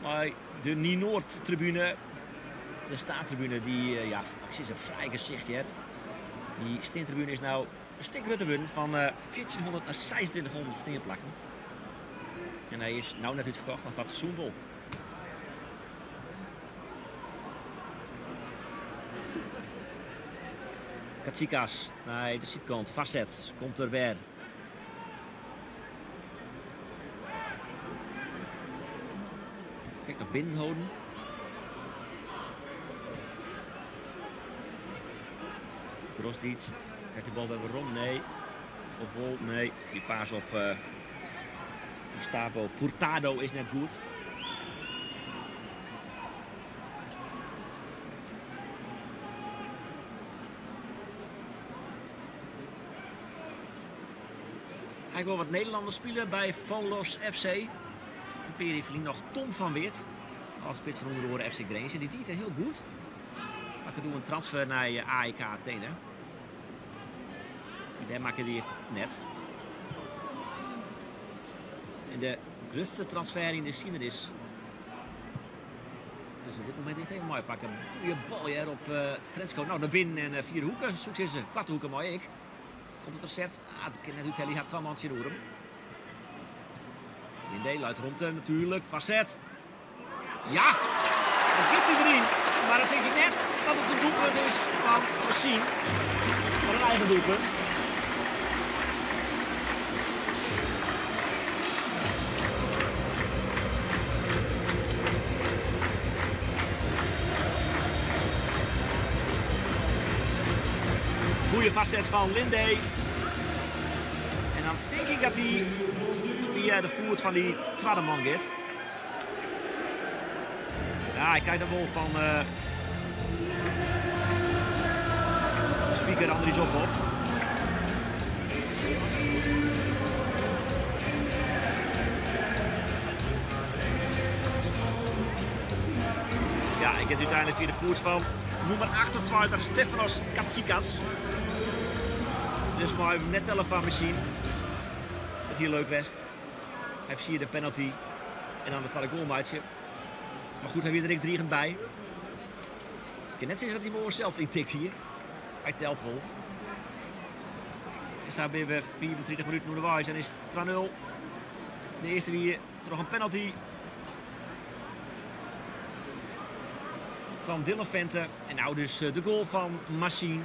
Maar de niet-noord-tribune. De staantribune die, ja, het is een vrij gezichtje. Die steentribune is nou een stuk groter geworden. Van 1400 naar 2600 steenplakken. En hij is nou net uitverkocht van Fatsoenbol. Katsikas naar de zijkant. Facet komt er weer. Kijk naar binnen houden. Grosdietz. Krijgt de bal weer rond? Nee. Of vol? Nee. Die paas op Gustavo Furtado is net goed. Hij wil wat Nederlanders spelen bij Volos FC. En Peri verliet nog Tom van Wit. Als spits van onder de FC Grenzen. Die deed het heel goed. Maar ik doe een transfer naar AEK Athene. Daar maken die het net. En de grootste transfer in de geschiedenis. Dus op dit moment is het even mooi pakken. Goeie bal hier op Trensko. Nou, naar binnen en 4 hoeken. Zoek ze. Kwart hoeken, mooi ik. Komt het recept? Ah, het net Utheli had 2 mansje door hem. In deel uit rond natuurlijk. Facet. Ja! Dan kent hij erin. Maar dan denk ik net dat het een doelpunt is van Machine. Van een eigen doelpunt. Goede vastzet van Linde. En dan denk ik dat hij via de voet van die tweede man gaat. Ja, hij kijkt de wol van speaker Andries Ophof. Ja, ik heb uiteindelijk via de voet van nummer 28, Stefanos Katsikas. Dus maar net tellen van machine. Het hier leuk West. Hij heeft hier de penalty. En dan het tweede goalmaatje. Maar goed, hij weer er 3 bij. Ik kan net zeggen dat hij me zelf intikt hier. Hij telt wel. En zo hebben we 24 minuten naar de wijs en is het 2-0. De eerste weer nog een penalty. Van Dylan Vente. En nou dus de goal van Machine.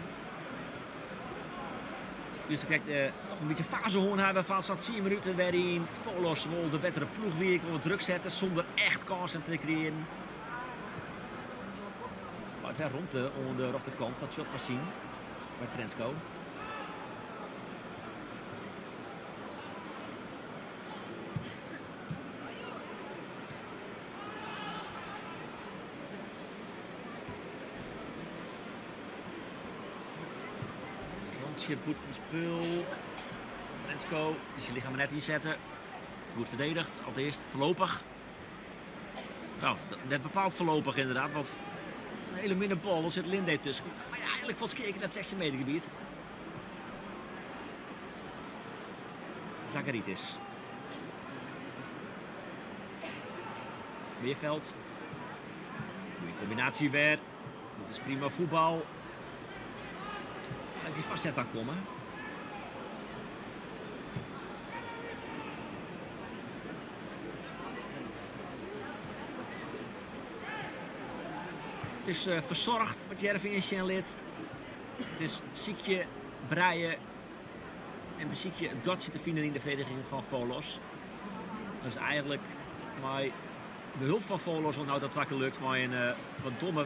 Dus dan krijgt toch een beetje fasehoorn hebben van zo'n 10 minuten waarin Volos wil de betere ploeg weer wil druk zetten zonder echt kansen te creëren. Maar het rond de rechterkant, dat shot Machine bij Trensko. Boet een spul. Trensko, dus je lichaam net inzetten. Goed verdedigd, al eerst voorlopig. Nou, net bepaald voorlopig inderdaad, want een hele minder bal, er zit Linde tussen. Maar ja, eigenlijk valt Skeken dat 16 meter gebied. Zakaritis. Weerveld. Goeie combinatie weer. Dit is prima voetbal. Uit die vastzet kan komen. Het is verzorgd wat Heerenveen lid. Het is ziekje, breien en ziekje het gotje te vinden in de verdediging van Volos. Dat is eigenlijk met behulp van Volos, want nou dat takken lukt, maar een wat domme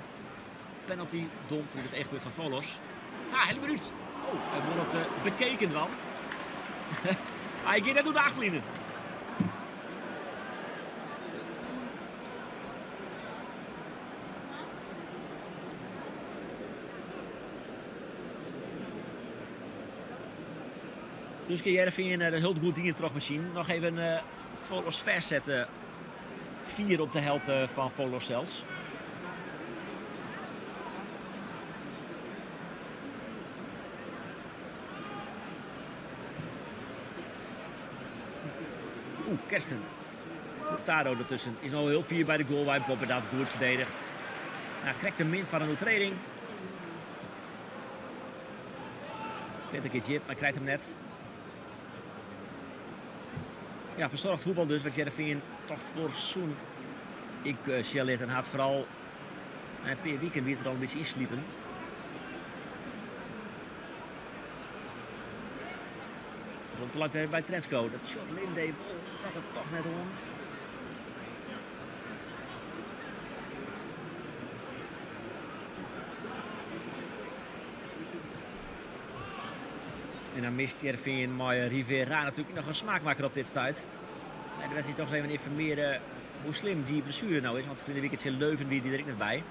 penalty, dom voor het echtpunt van Volos. Ah, hele minuut. Oh, hij wordt het bekeken dan. Hij gaat net door de achterlijnen. Dus kun Heerenveen de heel goed dingen terugmachine. Nog even Volos vers zetten. 4 op de helft van Volos zelfs. Kersten. Taro ertussen. Is al heel 4 bij de goal. Wij Pop inderdaad goed verdedigd. Nou, krijgt een min van een overtreding. 20 keer jip, maar krijgt hem net. Ja, verzorgd voetbal dus. Wat Heerenveen toch voor zo'n ik Sjellit en had vooral per weekend weer er al een beetje insliepen. Rond te lang bij Trensko. Dat shot Linde trad het toch net om. En dan mist Heerenveen maar Rivera natuurlijk nog een smaakmaker op dit stuit. En de wedstrijd toch eens even informeren hoe slim die blessure nou is. Want in de weekend zit Leuven weer die er net bij.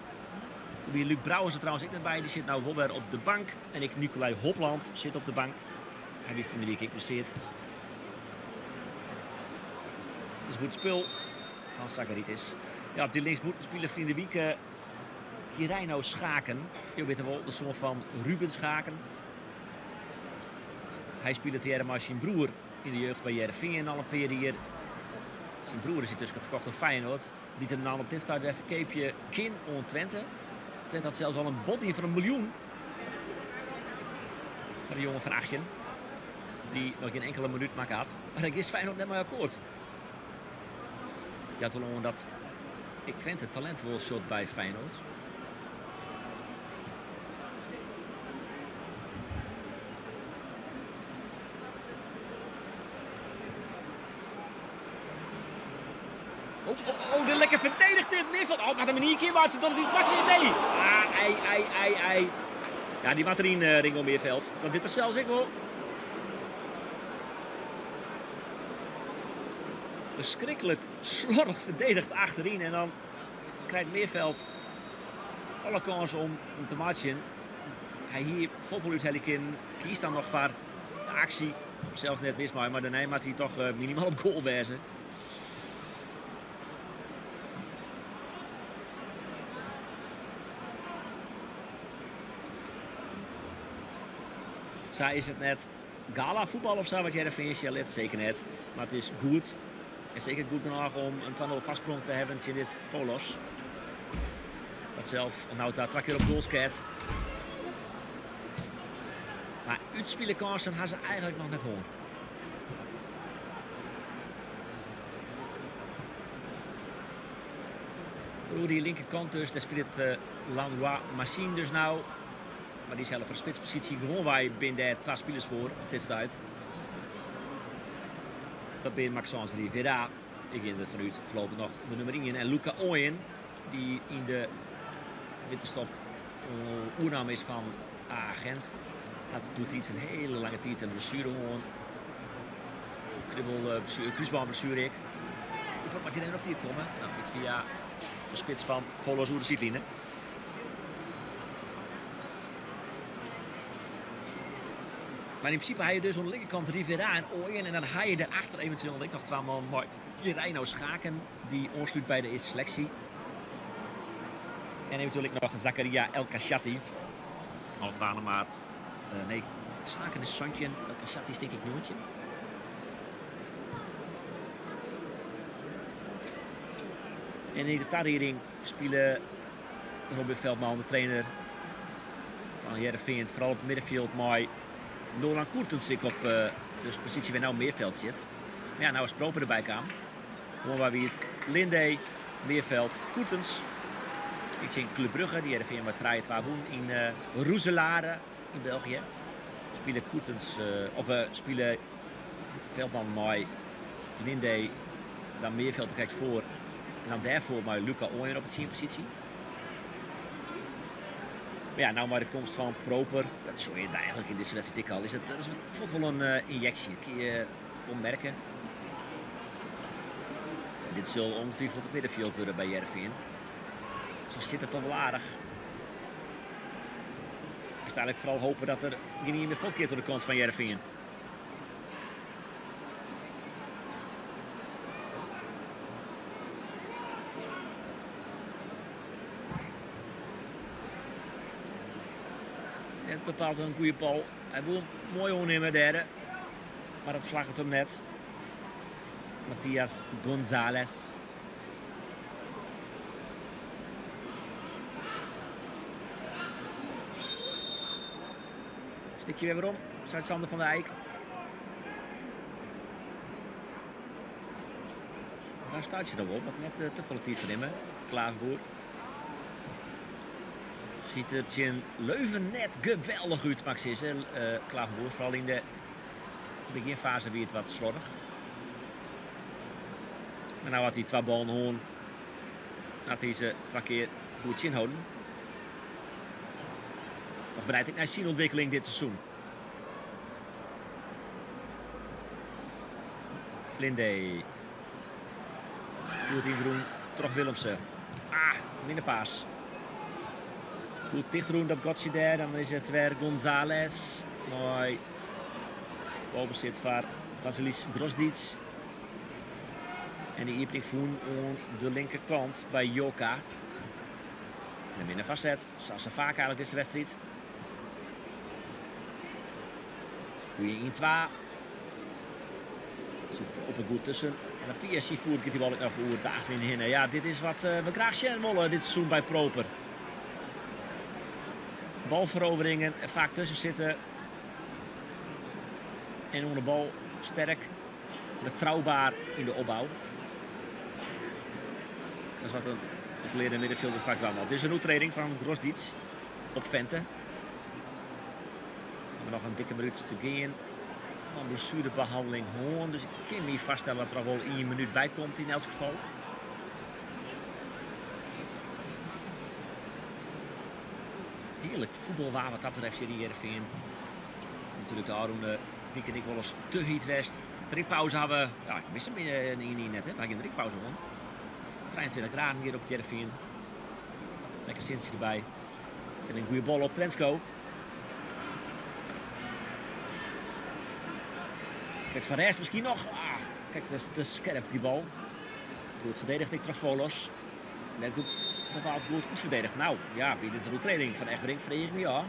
Toen weer Luc Brouwers er trouwens ook net bij. Die zit nou wel weer op de bank. En ik, Nicolai Hopland, zit op de bank. Hij heeft van de week geïmpliceerd. Dus moet spul van Zakaritis. Ja, op die linksboet spelen vrienden Wieke Kirino Schaken. Je weet wel, de zoon van Ruben Schaken. Hij speelde tegen zijn broer in de jeugd bij Heerenveen al een periode. Zijn broer is intussen verkocht door Feyenoord. Die hem dan op dit start weer verkeepje kin on Twente. Twente had zelfs al een body van 1 miljoen. Voor de jongen van Achtjen. Die nog geen enkele minuut maar had. Maar ik is Feyenoord net maar akkoord. Je had wel dat ik Twente talent wil shot bij Feyenoord. Oh, de lekker verdedigd dit middenveld. Oh, maar de manier keer waar ze toch die trak weer nee. Ja, die Materin Ringo Meerveld. Dat dit er zelfs ik wel. Verschrikkelijk slordig verdedigd achterin. En dan krijgt Meerveld alle kansen om te matchen. Hij hier volvoluut Helikin kiest dan nog voor de actie. Zelfs net mis maar daarna moet hij toch minimaal op goal wezen. Zo is het net gala voetbal of zo wat jij ervan is. Ja, let zeker net. Maar het is goed. En zeker goed genoeg om een 2-0 vastsprong te hebben in dit Volos. Dat zelf onthoudt daar 2 keer op goalscat. Maar uitspelen kansen gaan ze eigenlijk nog net hoor. Door die linkerkant dus, daar speelt Lanois Machine dus nou. Maar die zelf voor de spitspositie gewoon wij binnen de 2 spelers voor op dit stuit. Dat ben Maxence Rivera. Ik in de vanuit voorlopig nog de nummer 1 en Luca Ooyen. Die in de winterstop oernam is van Agent. Dat doet iets een hele lange tijd. Een blessure gewoon. Kribbel, kruisbaanblessure ik. Hoe moet je dan op tijd komen? Nou, dit via de spits van Volos de Sietline. Maar in principe ga je dus aan de linkerkant Rivera en Ooyen. En dan ga je erachter eventueel nog 2 man. Maar Reino Schaken, die ontsluit bij de eerste selectie. En eventueel nog Zakaria El Kashati. Al het waren maar. Nee, Schaken is Santje. El Kashati is denk ik jongetje. En in de tarering spelen Robin Veldman, de trainer van Heerenveen, vooral op het middenveld. Maar Nolan Koertens op de positie waar nou Meerveld zit. Maar ja, nou is Proper erbij kwam. Gewoon waar wie het. Linde, Meerveld, Koertens. Ik zie Club Brugge, die Heerenveen wat draaien 2 woen in Roeselare in België. Spelen Koertens, spelen Veldman met Linde, dan Meerveld direct voor. En dan daarvoor maar Luca Ooyen op het 10 positie. Maar ja, nou maar de komst van Proper, dat zou je eigenlijk in deze wedstrijd al. Dat voelt wel een injectie, dat kun je opmerken. Dit zal ongetwijfeld het middenveld worden bij Heerenveen. Zo zit het toch wel aardig. Is eigenlijk vooral hopen dat er niet meer volkeert door de kant van Heerenveen. Het bepaalt een goede bal. Hij wil mooi onnemen derde. Maar dat slaagt het hem net. Matthias González. Stikje weer om. Staat Sander van der Eyck. Daar staat je dan op. Wat net te volle tijd van hem. Klaverboer. Ziet het in Leuven net geweldig uit, Max is. Klaverboer, vooral in de beginfase weer het wat slordig. Maar nou had hij 2 ballen gewoon. Had hij ze 2 keer goed inhouden. Toch bereid ik naar zijn ontwikkeling dit seizoen. Linde. Goed indoen. Toch Willemsen. Minder paas. Goed dichtroen op Gotje daar. Dan is het weer González. Mooi. Balbezit voor Vasilis Grosdic. En die Iepnik Voen aan de linkerkant bij Joka. En binnen vastzet. Zoals ze vaak eigenlijk deze wedstrijd. Goeie 1-2. Zit op een goed tussen. En dan via Sifoer gaat die bal ook nog over de achterin heen. Ja, dit is wat we graag zien willen dit seizoen bij Proper. Balveroveringen er vaak tussen zitten. En onder de bal sterk. Betrouwbaar in de opbouw. Dat is wat een geleerde middenvelder vaak wel. Dit is een uittreding van Grosdic op Vente. We hebben nog een dikke minuut te gaan. Een blessurebehandeling gewoon. Dus ik kan me vaststellen dat er wel 1 minuut bij komt in elk geval. heerlijk voetbal waar wat dat betreft hier in Heerenveen. Natuurlijk de Arun Piek en ik wel eens te heat west. Drinkpauze hadden we, ja, ik mis hem hier net, hè. We hadden een drinkpauze gewoon. 23 graden hier op het Heerenveen. Lekker Cincy erbij. En een goede bal op Trensko. Kijk, Van Rest misschien nog. Kijk, dat is te scherp die bal. Goed verdedigd, ik Volos. Net goed, bepaald goed verdedigd. Nou, ja, bij de training van Egbrink vreeg ik me ja.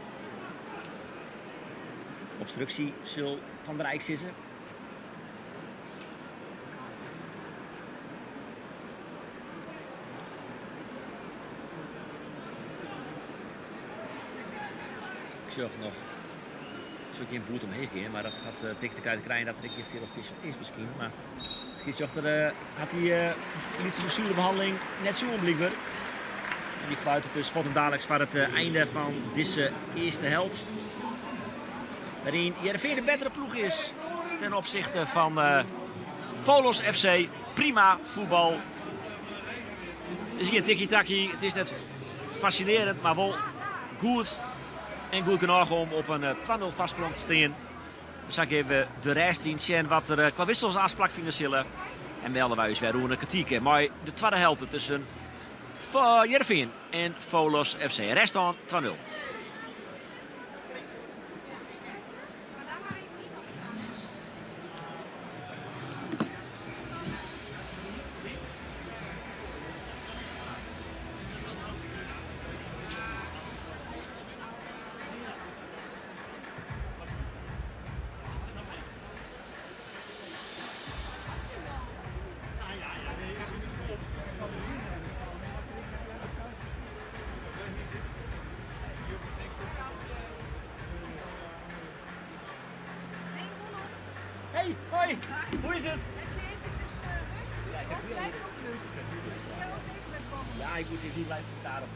Obstructie zal Van der Rijk zitten. Ik zag nog. Het is ook geen boet omheen gaan, maar dat gaat tegen te krijgen dat er een keer veel official is misschien. Maar misschien had hij iets blessurebehandeling net zo onblijkbaar. En die fluit dus voor hem dadelijk voor het einde van deze eerste helft. Waarin Heerenveen de betere ploeg is ten opzichte van Volos FC. Prima voetbal. Dus hier tiki-taki. Het is net fascinerend, maar wel goed. En goed genoeg om op een 2-0 vastsprong te staan. Dus dan geven we de rest in Sjen wat er qua wissels aansplak financiële. En melden wij eens weer een kritiek. Maar de tweede helft tussen Heerenveen en Volos FC. Rest aan 2-0. Hey, hoi, hoe is het? Ja, ik heb ja, ik moet blijven daarop.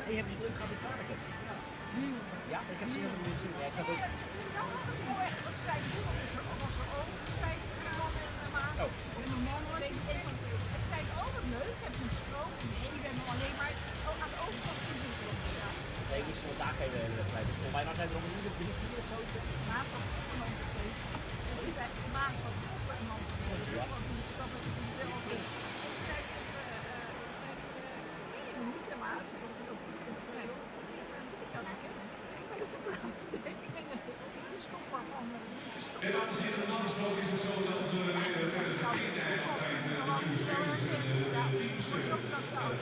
Hey, heb je druk gehad met Varken? Ja, ik heb ze helemaal niet gezien. Ja, ik zat ook. Oh. Het zijn ook wat leuk, heb je gesproken? Nee, ik ben nog alleen maar aan de overkant van de nee, ik moest vandaag even wedstrijd. Volgens mij zijn er nog niet 3, 4 of zo. Maandag en dan het is echt maandag en dan minuten maar. En dames en heren, normaal gesproken is het zo dat tijdens de vrienden altijd de nieuwe spelers en de teams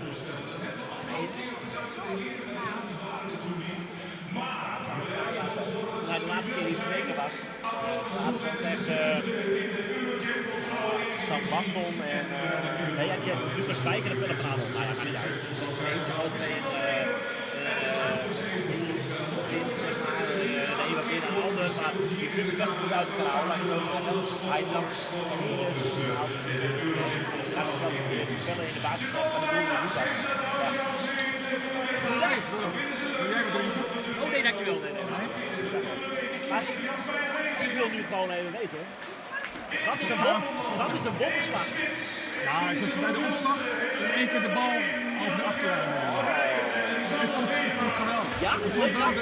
voorstellen. Dat hebben we afgelopen keer gedaan. De heren en de dames waren er toen niet. Maar de laatste keer die spreken was, had echt Sam Basson en nee, had je Lucas Spijker willen praten. Maar ja, maar niet uit. Eentje ook weer de ene keer naar de ander, maar je kunt het best goed uit elkaar houden. Laat ik zo zeggen. Hij dan dat is zelfs weer vertellen in de basis van de doel naar Lucas. Oh nee, dankjewel. Maar ik wil nu gewoon even weten. Dat is een bommenslag. Ja, ze is bij de opslag in één keer de bal over de achterlijn. Ik vond het geweldig. Ja, ik vond wel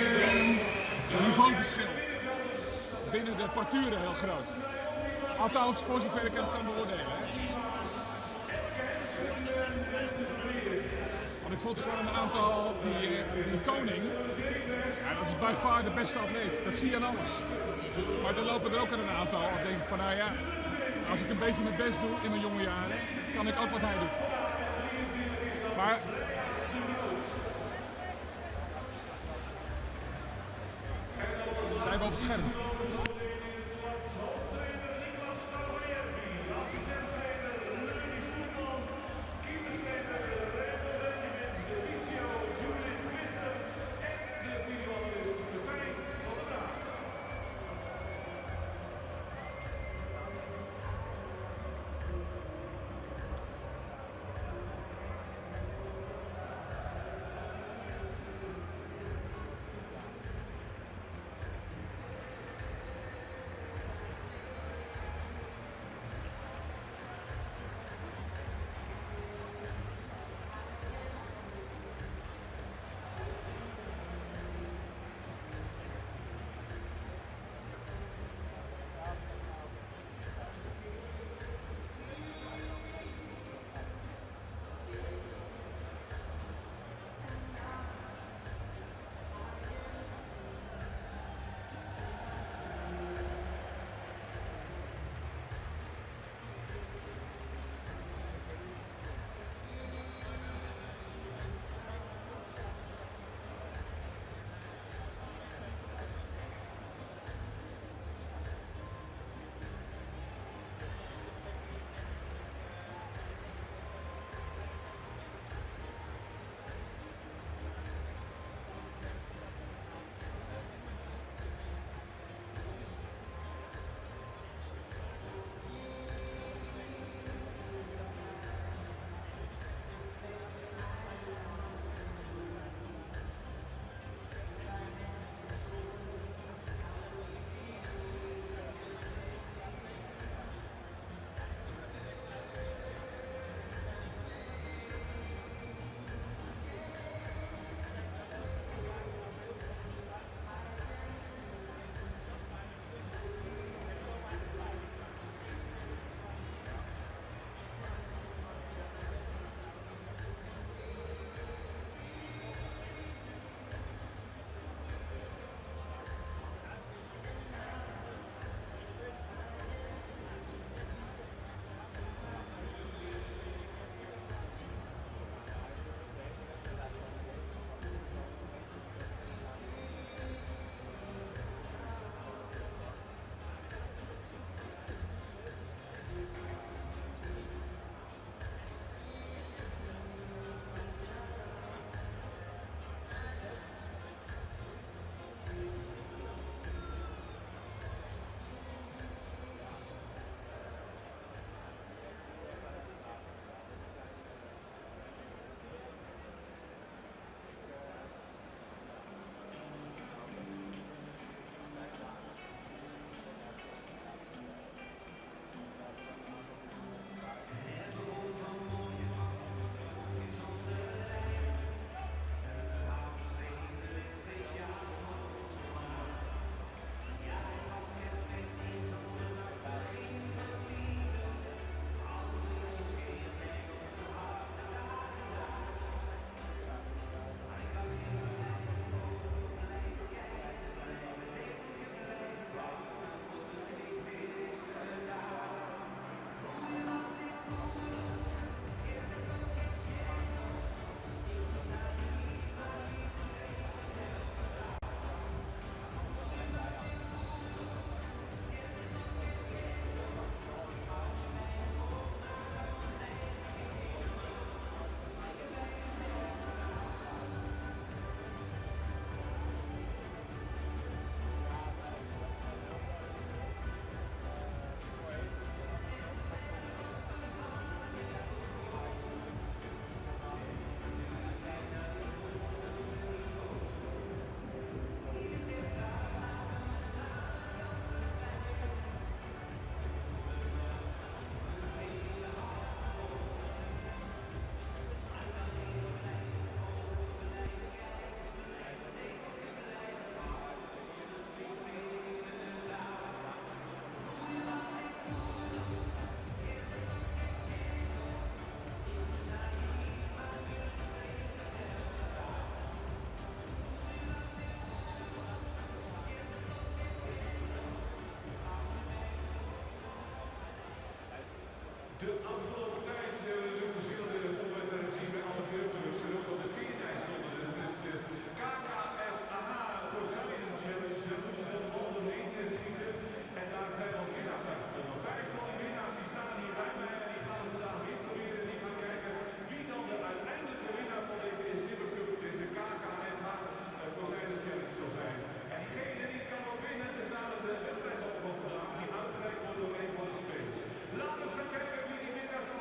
het niveauverschil binnen de parturen heel groot. Althans, voor zover ik het kan beoordelen. Want ik vond gewoon een aantal, die Koning, ja, dat is by far de beste atleet. Dat zie je aan alles. Maar er lopen er ook een aantal. Dan denk ik van, nou ja, als ik een beetje mijn best doe in mijn jonge jaren, kan ik ook wat hij doet. Maar zijn we op het scherm. De afgelopen tijd door verschillende opwedstrijden gezien bij amateurclubs en ook op de veertijdsronde. Dus de KKFAH Kozijnen Challenge, daar moeten ze de bal doorheen schieten. En daar zijn al winnaars uitgekomen. 5 van die winnaars die staan hier bij mij en die gaan het vandaag weer proberen. Die gaan kijken wie dan de uiteindelijke winnaar van deze Zimmercup, deze KKFH Kozijnen Challenge zal zijn. En diegene die kan ook winnen, dus daar de wedstrijd van vandaag, die uitgereikt wordt door een van de spelers. Laten we eens gaan kijken wie die winnaars van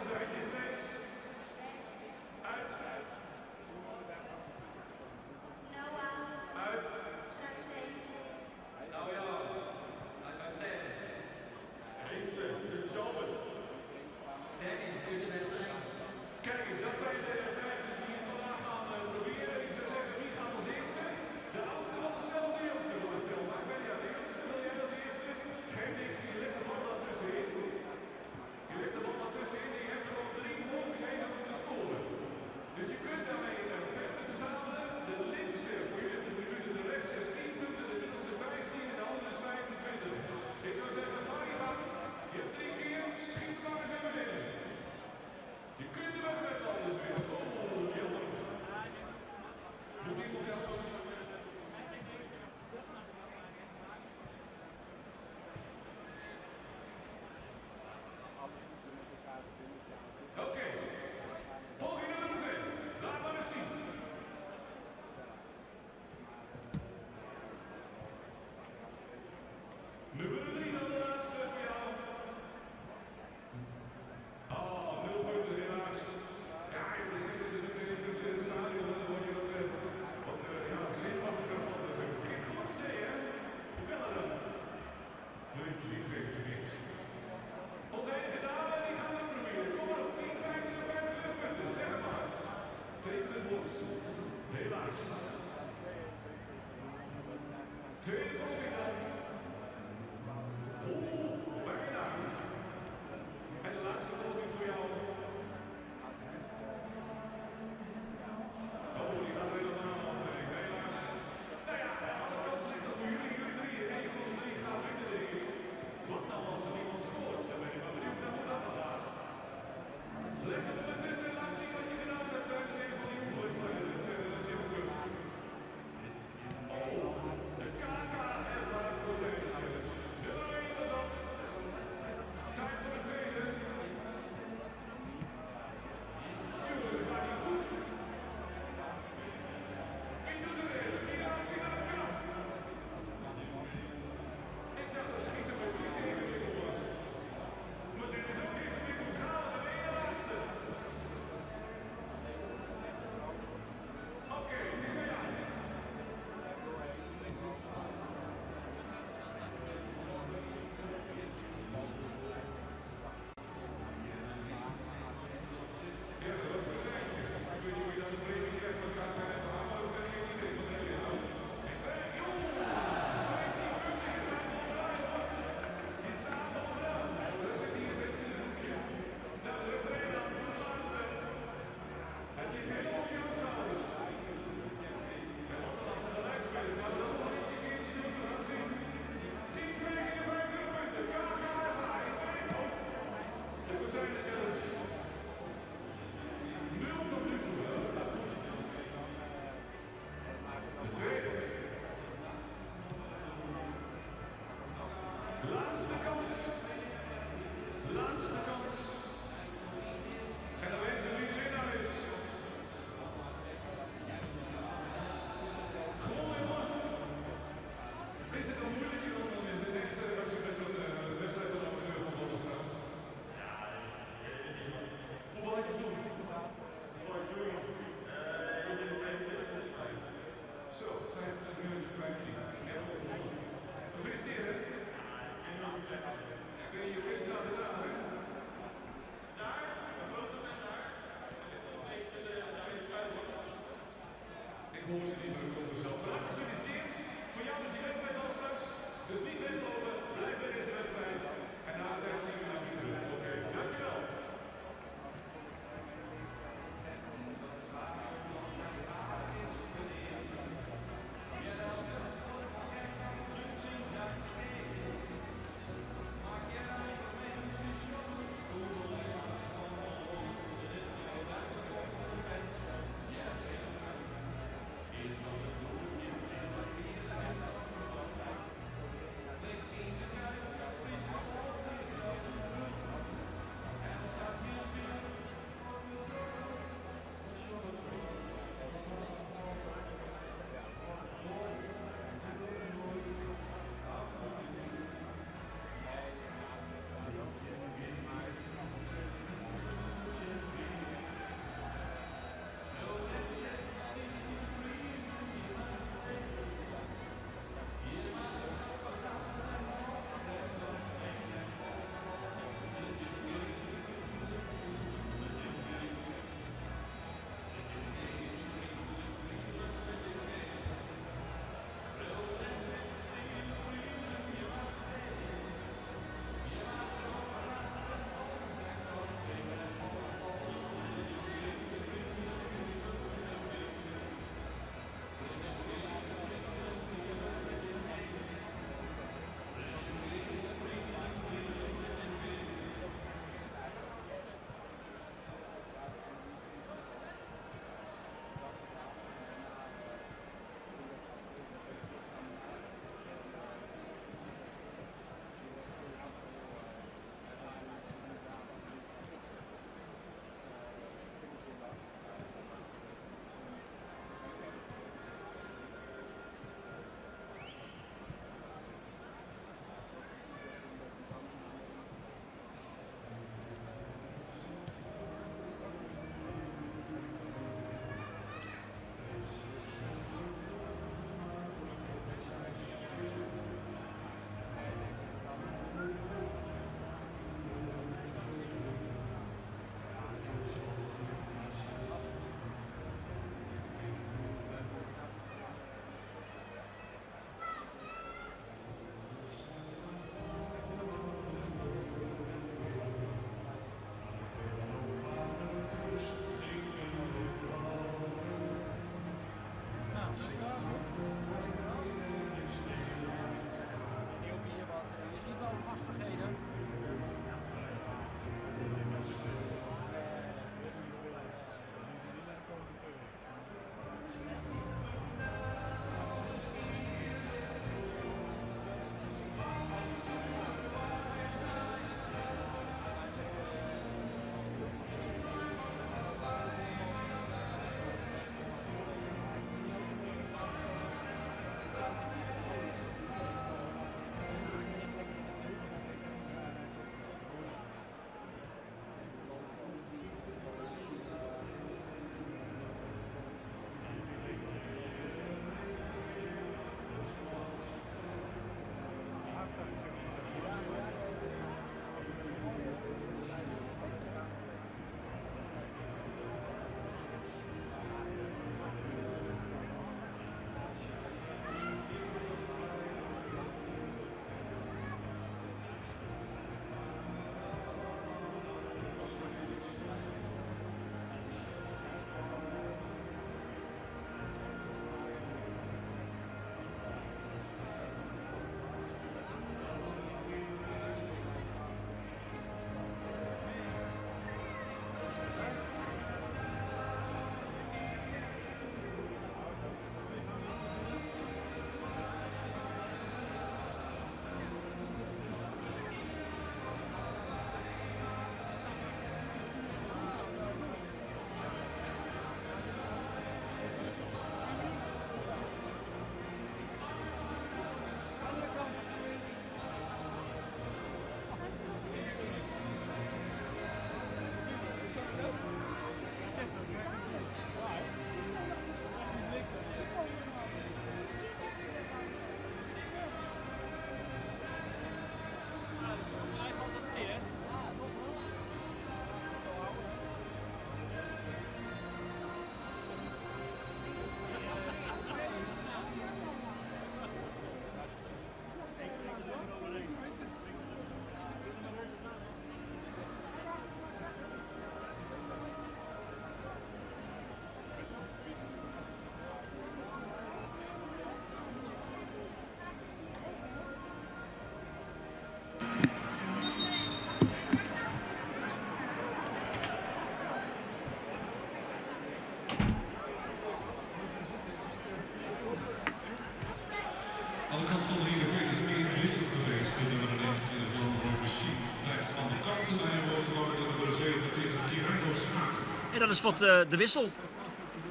En dat is wat de wissel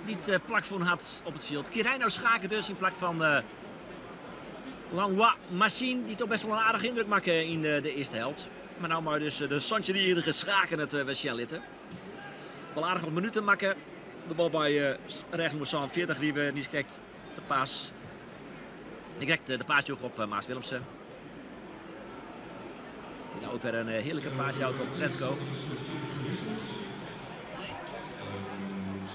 die het plakvoen had op het veld. Kirino Schaken dus in plak van Langlois Machine, die toch best wel een aardige indruk maken in de eerste helft. Maar nou maar dus de Sancherierige Schaken het Westjan Litten. Wel aardig op minuten maken. De bal bij rechtnummer 40 die krijgt de paas. Die krijgt de paasjoeg op Maas Willemsen. Die nou ook weer een heerlijke paasje houdt op Trentsko.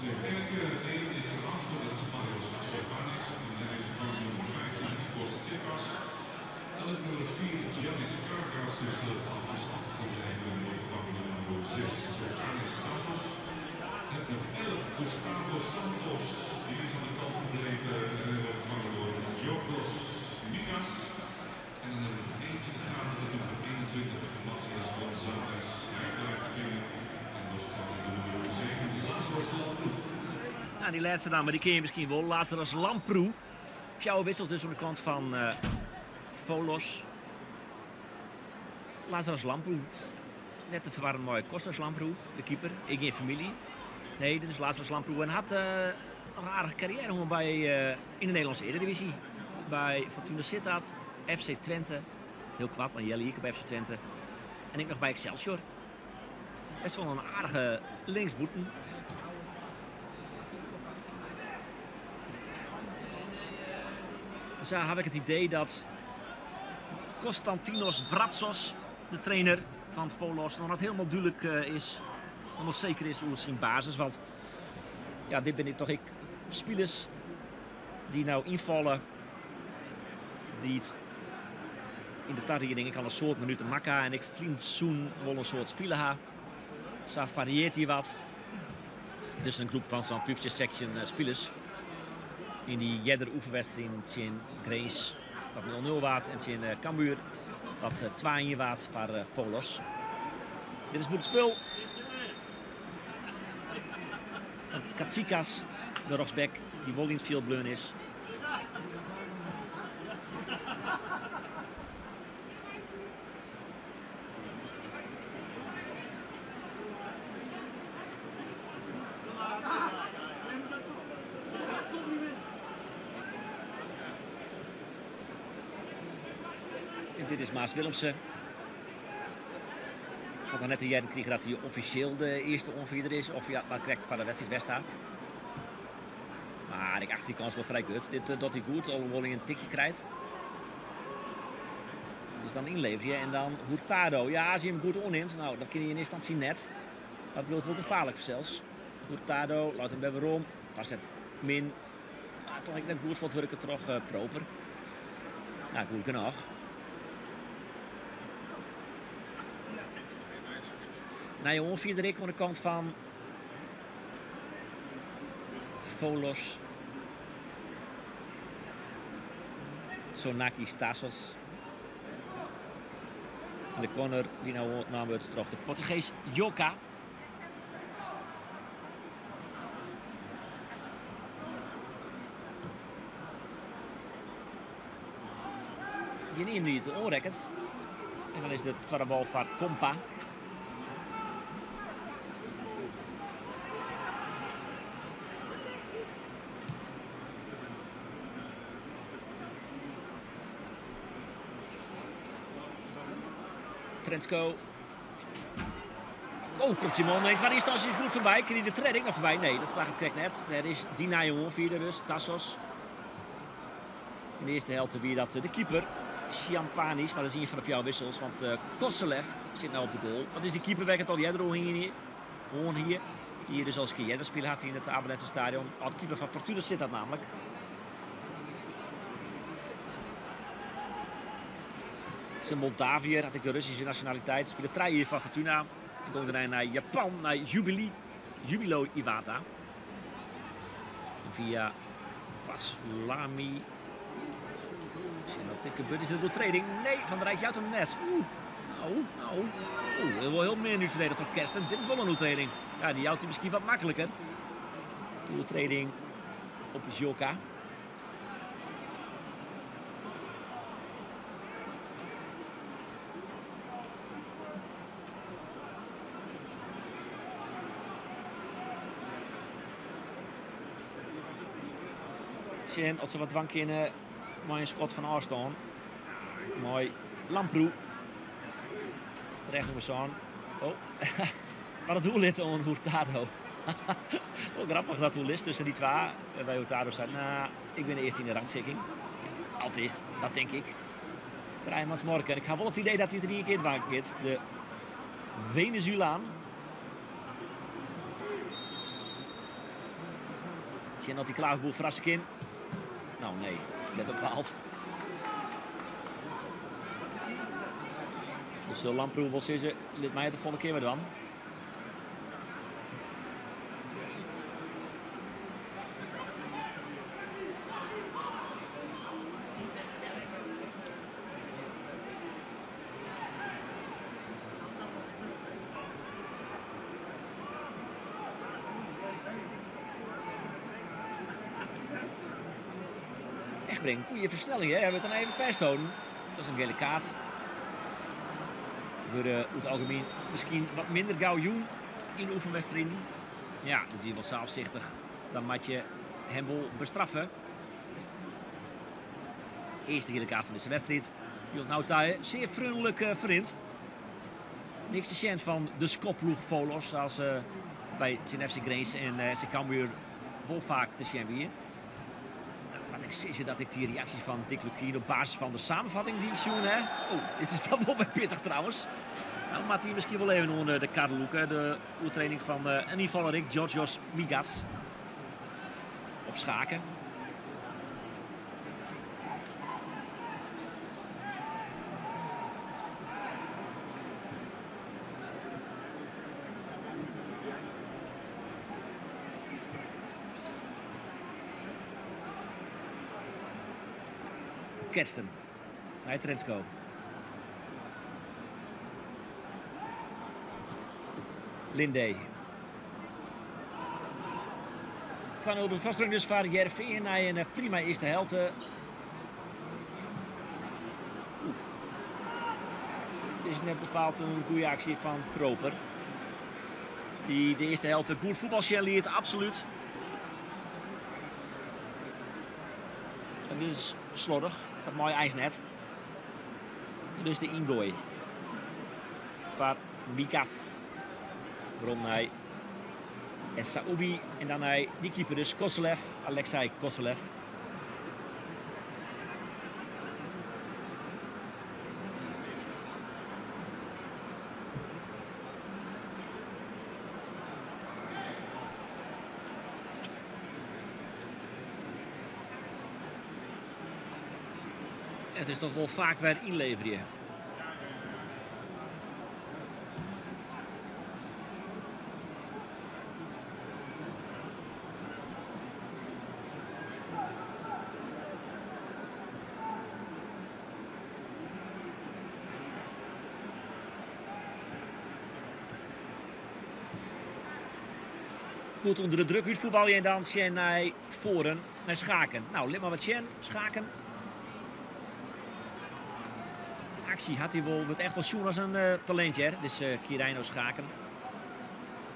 Even kijken, 1 is er af, dat is Mario Sassopanis. En hij is vervangen door nummer 15, Nikos Tsipas. Dan het nummer 4, Giannis Karkas, dus de af is afgebleven en wordt vervangen door nummer 6, Sopanis Tassos. En met 11, Gustavo Santos, die is aan de kant gebleven en wordt vervangen door Georgos Minas. En dan hebben we nog eentje te gaan, dat is nummer 21, Matthias González. Hij blijft binnen en wordt vervangen door nummer 7, Lazarus Lamproe. Ja, die laatste naam, maar die ken je misschien wel. Lazarus Lamproe. Fjouwe wissels dus aan de kant van Volos. Lazarus Lamproe. Net te verwarren mooi Kostas Lamproe, de keeper. Ik in familie. Nee, dit is Lazarus Lamproe. En had nog een aardige carrière gewoon bij, in de Nederlandse Eredivisie. Bij Fortuna Sittard, FC Twente. Heel kwad, maar Jelle hier bij FC Twente. En ik nog bij Excelsior. Best wel een aardige linksboeten. Zo heb ik het idee dat Konstantinos Bratsos, de trainer van Volos, nog wat helemaal duidelijk is. Helemaal zeker is hoe zijn basis. Want ja, dit ben ik toch spelers die nou invallen. Die het in de tarriering kan een soort minuten maken. En ik vind zo'n wel een soort spelen ha. Zo varieert hier wat. Dus een groep van zo'n 50 section spelers. In die jeder oefenwedstrijd in Grace wat 0-0 waard en in Cambuur wat 2-1 waard voor Volos. Dit is goed spul. Van Katsikas, de rechtsback, die wel in het field bleun is. En dit is Maas Willemsen. Ik had dan net de jaren kregen dat hij officieel de eerste onvierder is. Of ja, maar krijgt van de wedstrijd Westa. Maar ik acht die kans wel vrij goed. Dit doet hij goed, alhoewel hij een tikje krijgt. Dus dan inlever je en dan Hurtado. Ja, als je hem goed onneemt, nou dat kun je in eerste instantie net. Dat bedoelt wel gevaarlijk zelfs. Hurtado, laat hem bij waarom. Was het min. Maar toch ik net goed voor het werken toch proper. Nou, goed genoeg. Nou, je onvierder aan de kant van Volos. Sonakis Tassos. En de corner die nou naam wordt terug de Portugees Joka. Die neemt nu het onrekkend. En dan is de tweede bal van Kompa. Trentsko. Oh, komt Simon. Nee, waar is dan goed voorbij? Kun je de tredding nog voorbij? Nee, dat slaagt het correct net. Er is Dina Jongen, vierde dus, Tassos. In de eerste helft weer dat de keeper, Champanis, maar dan zie je vanaf jouw wissels, want Koselev zit nou op de goal. Wat is die keeper weg het al Jedro hier? Gewoon hier. Die hier dus als keer Jedro spelen had in het Abeletse stadion. De keeper van Fortuna zit dat namelijk. Zijn Moldaviër, had ik de Russische nationaliteit. Spelen 3 hier van Fortuna. En komen daarna naar Japan, naar Jubilo Iwata. En via Paslami. Wat gebeurt is het door trading? Nee, Van der Rijk jouwt hem net. Dat is wel heel meer nu verdedigd door Kersten. Dit is wel een doeltreding. Ja, die jouwt hij misschien wat makkelijker. Doeltreding op Joka. Zien of ze wat dwang kunnen. Mooi een schot van afstand. Mooi. Lamproe. Recht nummer zo'n. Oh. Maar het doel ligt aan Hurtado. Ook grappig dat doel is tussen die twee. Bij Hurtado zei, nou, ik ben de eerste in de rangschikking. Altijd, dat denk ik. Trijmans Morken. Ik ga wel op het idee dat hij 3 keer dwang gaat. De Venezuelaan. Zien dat die klaagboel verrassing in. Nou nee, net bepaald. Dus de Lamproe wil zeggen, liet mij het de volgende keer weer dan. Echtbrink, goede versnelling hè, hebben we het dan even vasthouden. Dat is een gele kaart. Door het algemeen misschien wat minder gauw doen in de oefenwedstrijden. Ja, dat is wel zelfzichtig. Dan moet je hem wel bestraffen. Eerste gele kaart van deze wedstrijd. Jult nou thuis zeer vriendelijk vriend. Niks te chance van de skopploeg Volos. Zoals bij zijn FC Grace en zijn Cambuur wel vaak te zien weer. Maar ik zie dat ik die reacties van Dick Lukien op basis van de samenvatting die ik zie. Hè? Oh, dit is dan wel bij pittig trouwens. Nou, maakt hij misschien wel even onder de Kardeloeken. De oertraining van in ieder geval Rick Georgios Migas. Op schaken. Kersten. Naar Trensko. Linde. 2-0 de vastdruk dus voor Heerenveen na een prima eerste helft. Het is net bepaald een goede actie van Proper. Die de eerste helft goed voetbalsje leert, absoluut. En dit is slordig, dat mooi ijsnet. Dus de ingooi. Van Mikas. Waarom hij Saoubi en dan hij die keeper dus Koselev, Alexei Koselev. Het is toch wel vaak weer inleveren. Goed onder de druk uit voetbal en dan Sjen naar voren, naar Schaken. Nou, let maar wat Sjen, Schaken. Actie had hij wel, wordt echt wel zoen als een talentje. Hè? Dus Kirino Schaken.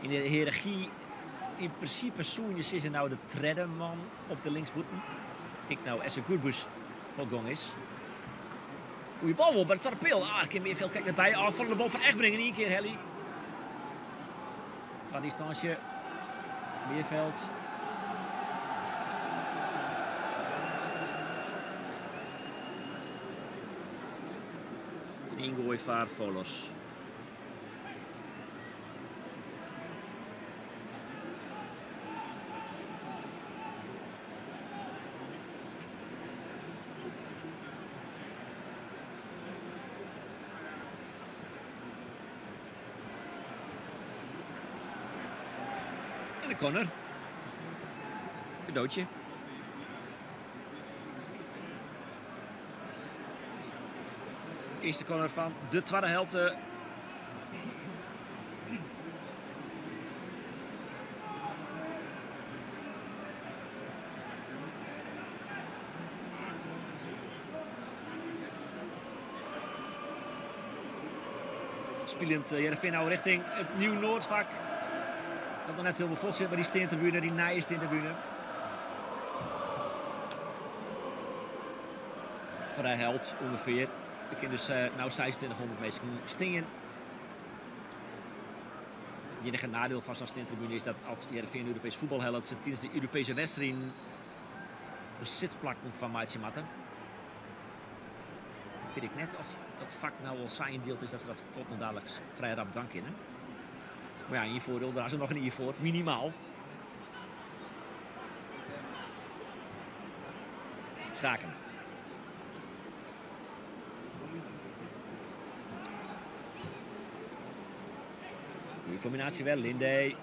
In de hiërarchie, in principe Soenjes is er nou de tredde man op de linksboeten. Ik nou Esse Gurbus van Gong is. Goeie bal wel bij het Tarpeel. Ik kan meer veel kijken erbij. Afvallen de bal van Echtbringen in één keer, Helly. Het distantie. Meerveld. Een ingooi voor Volos. En de corner. Cadeautje. Eerste corner van de tweede helft. Spelend Heerenveen nou richting het Nieuw-Noordvak. Dat nog net heel veel vol zit bij die steentribune, die naaie steentribune. vrij held ongeveer. Ik kan dus nou 2600 mensen stingen. Het enige nadeel van zo'n steentribune is dat als Heerenveen Europees voetbal helpt, ze tijdens de Europese wedstrijden de zitplakken van Maatje Matten. Weet ik net als dat vak nou al saai deelt is dat ze dat valt en dadelijk vrij rap dank in. Hè? Maar ja, hiervoor, daar is er nog een hiervoor, minimaal. Schaken. Goeie combinatie wel, Linde.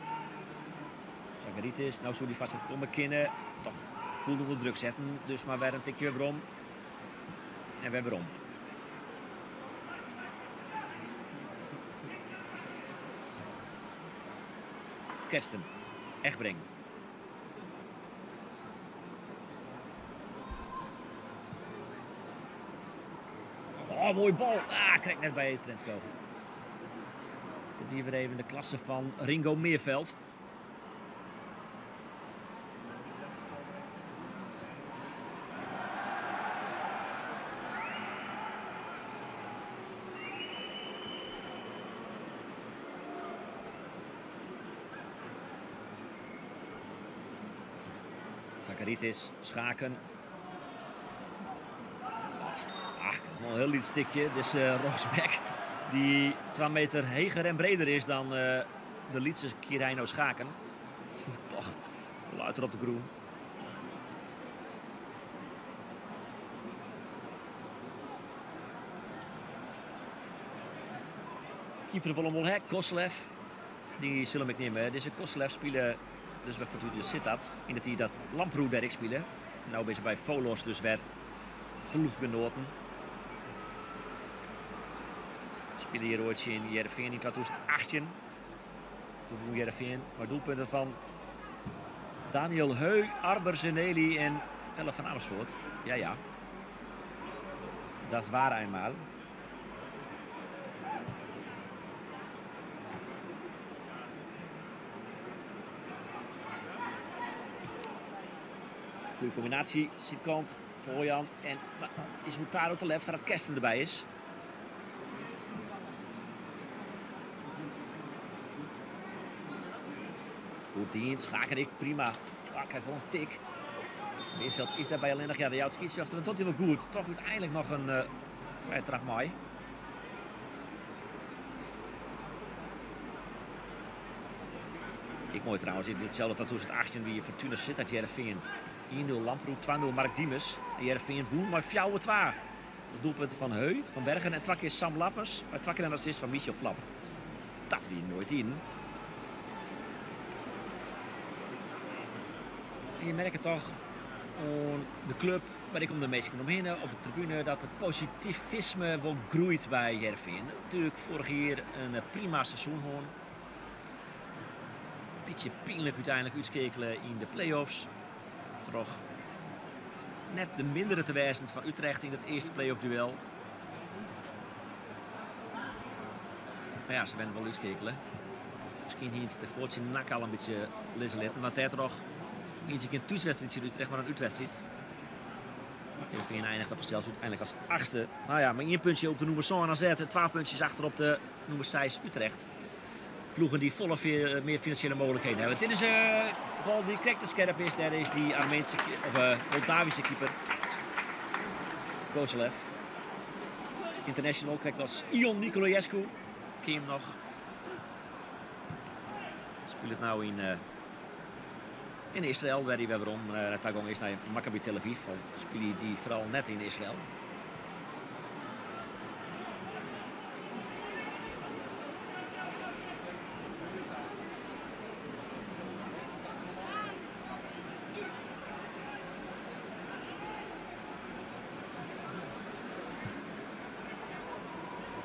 Zakaritis, nou zou die vast het komen kennen. Toch voelde onder druk zetten, dus maar weer een tikje weer om. En weer om. Kersten, Egbreng. Oh, mooie bal. Ah, krijgt net bij Trensko. Ik heb hier weer even de klasse van Ringo Meerveld. Zakaritis, Schaken. Ach, nog een heel licht stikje. Dus Rosbeck, die 2 meter heger en breder is dan de Lietse Kirino Schaken. Toch luider op de groen. Keeper van Omolhek, Koslev. Die zullen we nemen. Deze Koslev spelen dus bij Fortuna Sittard. In dat hij dat Lamproe daar spelen. Nou bezig bij Volos dus weer ploeggenoten. Spelen hier ooit in Heerenveen in 2018. Toen won Heerenveen. Maar doelpunten van Daniel Heu, Arber Zeneli en Pelle van Amersfoort. Ja. Dat is waar eenmaal. Goeie combinatie, Sietkant, Voorjan en is Houtaro te let waar het Kersten erbij is. Goed dienst, Schakerik, prima. Krijgt wel een tik. Meerveld is daarbij alleen nog, ja, de Joutski is achter, dat doet hij wel goed. Toch uiteindelijk nog een vrije trap mooi. Ik mooi trouwens, in ditzelfde 2018 wie Fortuna Sittard Heerenveen. 1-0 Lamproe, 2-0 Mark Diemers. Heerenveen woen maar 4-2. De doelpunten van Heu, Van Bergen en 2 keer Sam Lappers. Maar 2 keer een assist van Michel Flap. Dat wie nooit in. En je merkt toch aan de club, waar ik om de meesten omheen op de tribune, dat het positivisme wel groeit bij Heerenveen. Natuurlijk vorig jaar een prima seizoen gewoon. Beetje pijnlijk uiteindelijk uitskekelen in de play-offs. Toch net de mindere te wijzen van Utrecht in het eerste play-off duel. Maar ja, ze werden wel uitskekelen. Misschien hier de voortje nak al een beetje lezen letten. Maar het toch eentje een thuiswedstrijd in Utrecht, maar een uitwedstrijd. Heerenveen eindigt dat zelfs uiteindelijk als 8e. Nou ja, maar 1 puntje op de nummer 6 AZ en 12 puntjes achter op de nummer 6 Utrecht. Ploegen die volle meer financiële mogelijkheden hebben. Dit is een bal die correct scherp is. Daar is die Armeense of Moldavische keeper. Kozelev. International krijgt als Ion Nicolaescu. Ken je hem nog? Speelt het nou in Israël, waar hij weer waarom. Tagong is naar Maccabi Tel Aviv. Speelt hij die vooral net in Israël.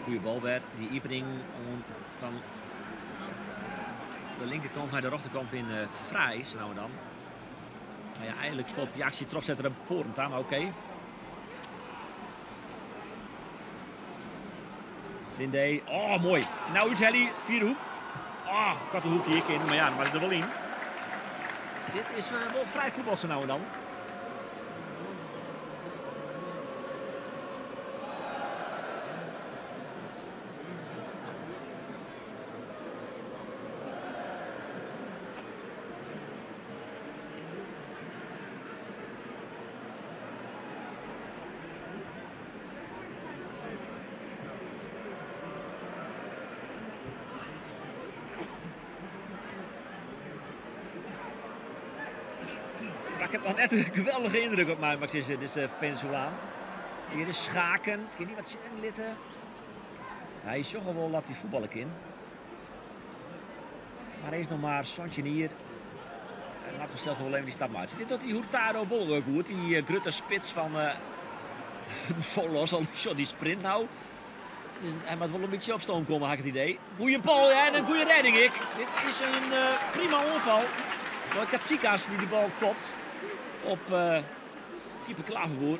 Goeie bal weer. Die Ipering van de linkerkant naar de rechterkant in vrij, nou en dan. Maar ja, eigenlijk valt die actie terugzetten er voor en aan, maar oké. Linde, oh mooi. Nou uit Helly, 4 hoek. Oh, ik had de hoek hier in, maar ja, dan maak ik er wel in. Dit is wel vrij voetbal zo nou en dan. ik heb nog net een geweldige indruk op mij, Max. Dit is Venezolaan. Hier is Schaken. Ik weet niet wat ze in litten. Ja, je zag al wel dat hij voetballen kan. Maar hij is nog maar Sontje hier. En laten we zelf wel even die stap maken. Dit doet die Hurtado wel goed. Die grutte spits van Volos. Al die sprint nou. Dus hij moet wel een beetje op stoom komen, had ik het idee. Goeie bal en een goede redding, ik. Dit is een prima onval. Door Katsikas die bal kopt op keeper Klaverboer.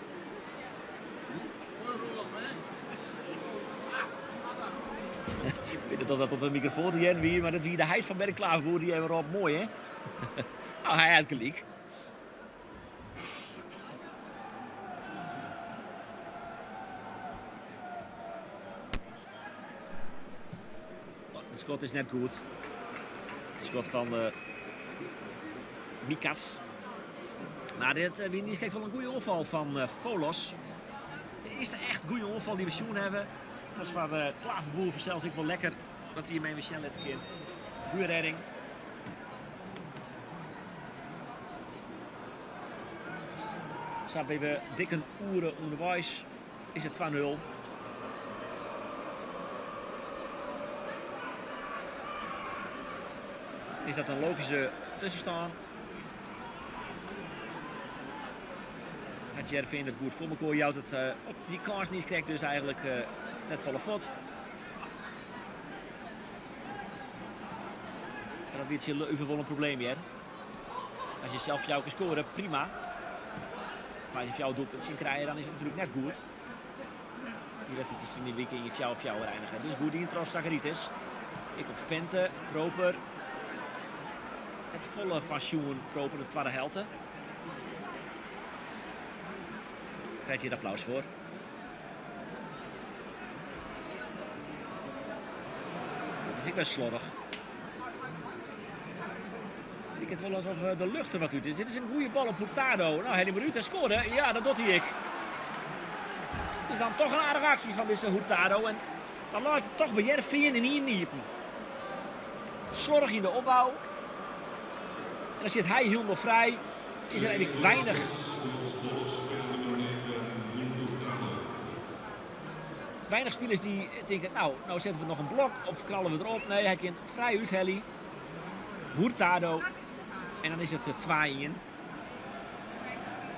Ik weet dat op een microfoon te wie, maar dat wie de heid van Berk Klaverboer die even op mooi, hè? Nou, hij had gelijk. Het schot is net goed. Het schot van Mikas. Maar dit is kijk wel een goede onval van Volos. De eerste echt goede onval die we zien hebben. Dat is van Klaverboer zelfs ik wel lekker dat hij hiermee Michel let in. Goede redding. Staat bij dikke uren onderwijs. Is het 2-0. Is dat een logische tussenstand? Had Jervin het goed voor elkaar jouwt het op die kans niet krijgt dus eigenlijk net volle fot. En dan weet je Leuven wel een probleem hier. Als je zelf jou kan scoren, prima. Maar als je jouw doelpunt zien krijgen, dan is het natuurlijk net goed. Die wedstrijd van die week in je jou reinigen. Dus goed, die intro Zacharitis. Ik op Vente, Proper. Het volle van Sjoen, Proper, de tweede helte. Krijg je het applaus voor. Het is ik best slordig. Ik het wel alsof de lucht er wat doet. Dit is een goede bal op Hurtado. Nou, Heli Maruta scoren. Ja, dat doet hij ik. Het is dan toch een aardige actie van deze Hurtado. En dan laat het toch bij Jervin en hier niet. Slordig in de opbouw. En dan zit hij helemaal vrij. Is er eigenlijk weinig. Weinig spelers die denken, nou zetten we nog een blok of knallen we erop. Nee, hij kan vrij uit Heli. Hurtado. En dan is het 2-1.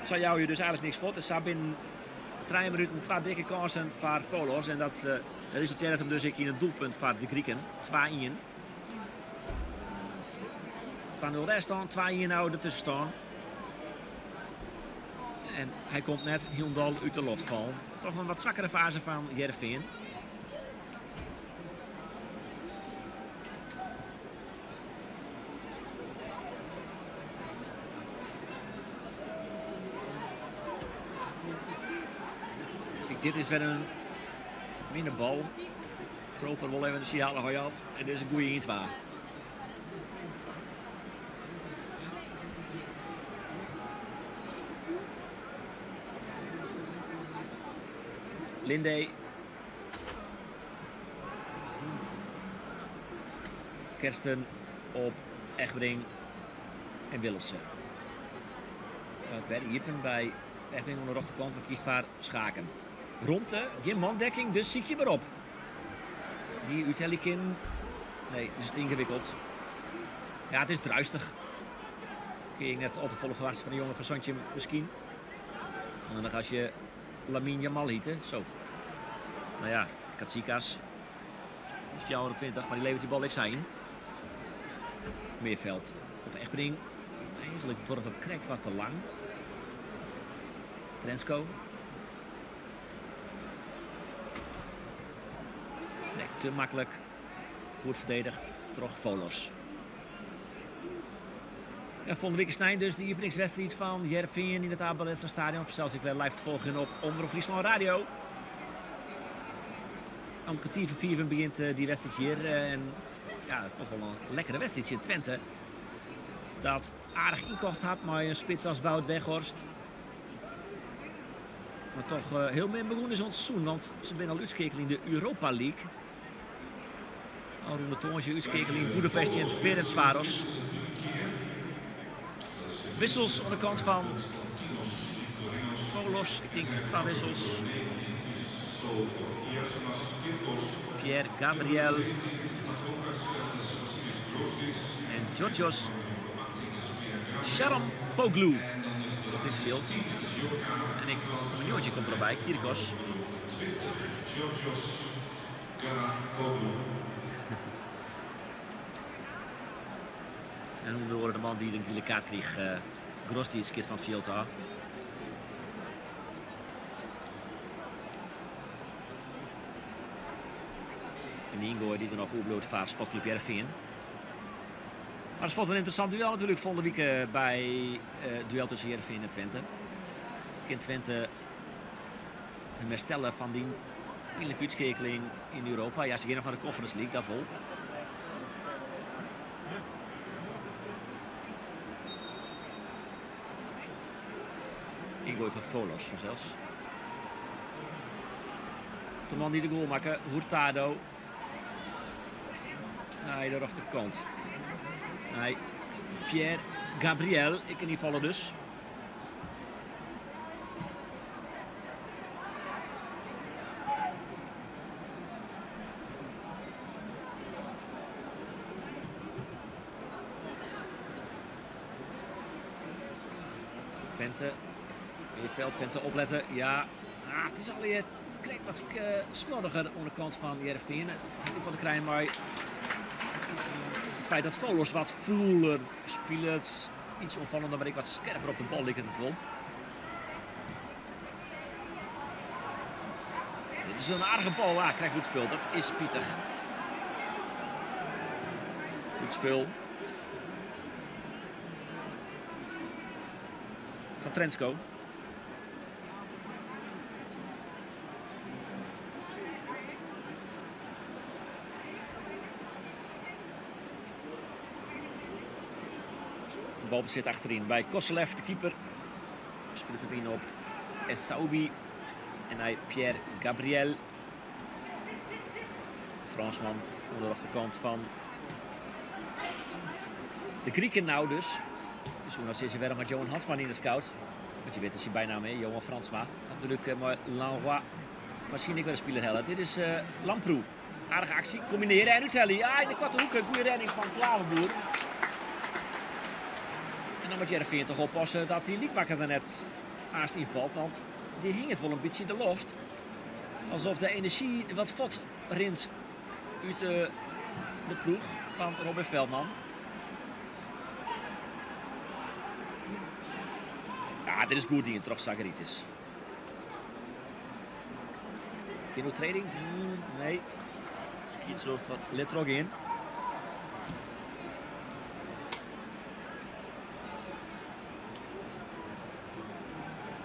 Zou jou je dus eigenlijk niks voor. Het is binnen 3 minuten 2 dikke kansen voor Volos. En dat resulteert hem dus in een doelpunt voor de Grieken. 2-1. Van 0 rest dan, 2-1 nou ertussen staan. En hij komt net Hyundal uit de loftval. Toch een wat zwakkere fase van Jervin. Dit is weer een minder bal. Proper wil even de signalen Royal. En dit is een goede 1-2. Linde. Kersten op Egbring en Willemsen. Het werd Jippen bij Egbring onder de rechterkant, maar kiest voor Schaken. Ronte, geen mandekking, dus zie je maar op. Die Utelikin. Nee, het is te ingewikkeld. Ja, het is druistig. Kun je net al te volle verwachten van de jongen van Santje misschien. En dan ga je Lamine Jamal hieten. Zo. Nou ja, Katsikas. 24, maar die levert die bal niks in. Meerveld op Egbring. Eigenlijk dorp dat krijgt wat te lang. Trensko. Nee, te makkelijk. Goed verdedigd. Toch Volos. En volgende week is dus die openingswedstrijd van Jervin in het Abelenstra Stadion. Zelfs ik wel live te volgen op Omroep Friesland Radio. Om een kwartier voor 4 begint die wedstrijd hier. En ja, het was wel een lekkere wedstrijd in Twente. Dat aardig inkocht had, maar een spits als Wout Weghorst. Maar toch heel min begonnen is ons seizoen, want ze zijn al uitskekelen in de Europa League. Al rond de toonje uitskekelen in Budapest en Ferencváros. Wissels aan de kant van Volos. Ik denk 2 wissels. Pierre Gabriel en Georgios Sharampoglu op dit veld. En ik, een jongetje komt erbij, Kyrgios. En hoe horen de man die een gele kaart kreeg, Grostic, kid van Fielta. En die ingooi die er nog goed bloot vaart, Sportclub Heerenveen. Maar het was een interessant duel natuurlijk volgende week bij het duel tussen Heerenveen en Twente. In Twente een herstellen van die pijnlijke uitschakeling in Europa. Ja, ze gaan nog naar de Conference League, dat wel. Ingooi van Volos vanzelfs. De man die de goal maakt, Hurtado. Naar de rechterkant. Nee, Pierre Gabriel, ik in ieder geval dus. Vente, Veld, Vente opletten, ja. Het is alweer wat slordiger aan de kant van Heerenveen. Ik heb wat te krijgen, maar het feit dat Volos wat voeler speelt, iets onvallender, maar ik wat scherper op de bal ligt het wel. Dit is een aardige bal, krijgt goed speel, dat is Pieter. Goed speel. Van Trensko. Balbezit achterin bij Koselev, de keeper. Speelt hem in op Essaubi. En hij Pierre Gabriel. Fransman aan de rechterkant van de Grieken nou dus. Dus toen is hij weer met Johan Hansman in de scout. Want je weet, is zijn bijnaam, hè? Johan Fransma. Natuurlijk maar Lanroy. Misschien ik weer een speler hellen. Dit is Lamproe. Aardige actie. Combineren en Utelli. Ja, in de kwarte hoek. Goede redding van Klaverboer. En dan moet Heerenveen toch oppassen dat die Liekmaker er net haast invalt. Want die hing het wel een beetje in de loft. Alsof de energie wat vod rint uit de ploeg van Robin Veldman. Ja, dit is goed die in toch Zagaritis. In de training? Nee. Skiets loopt wat letrog in.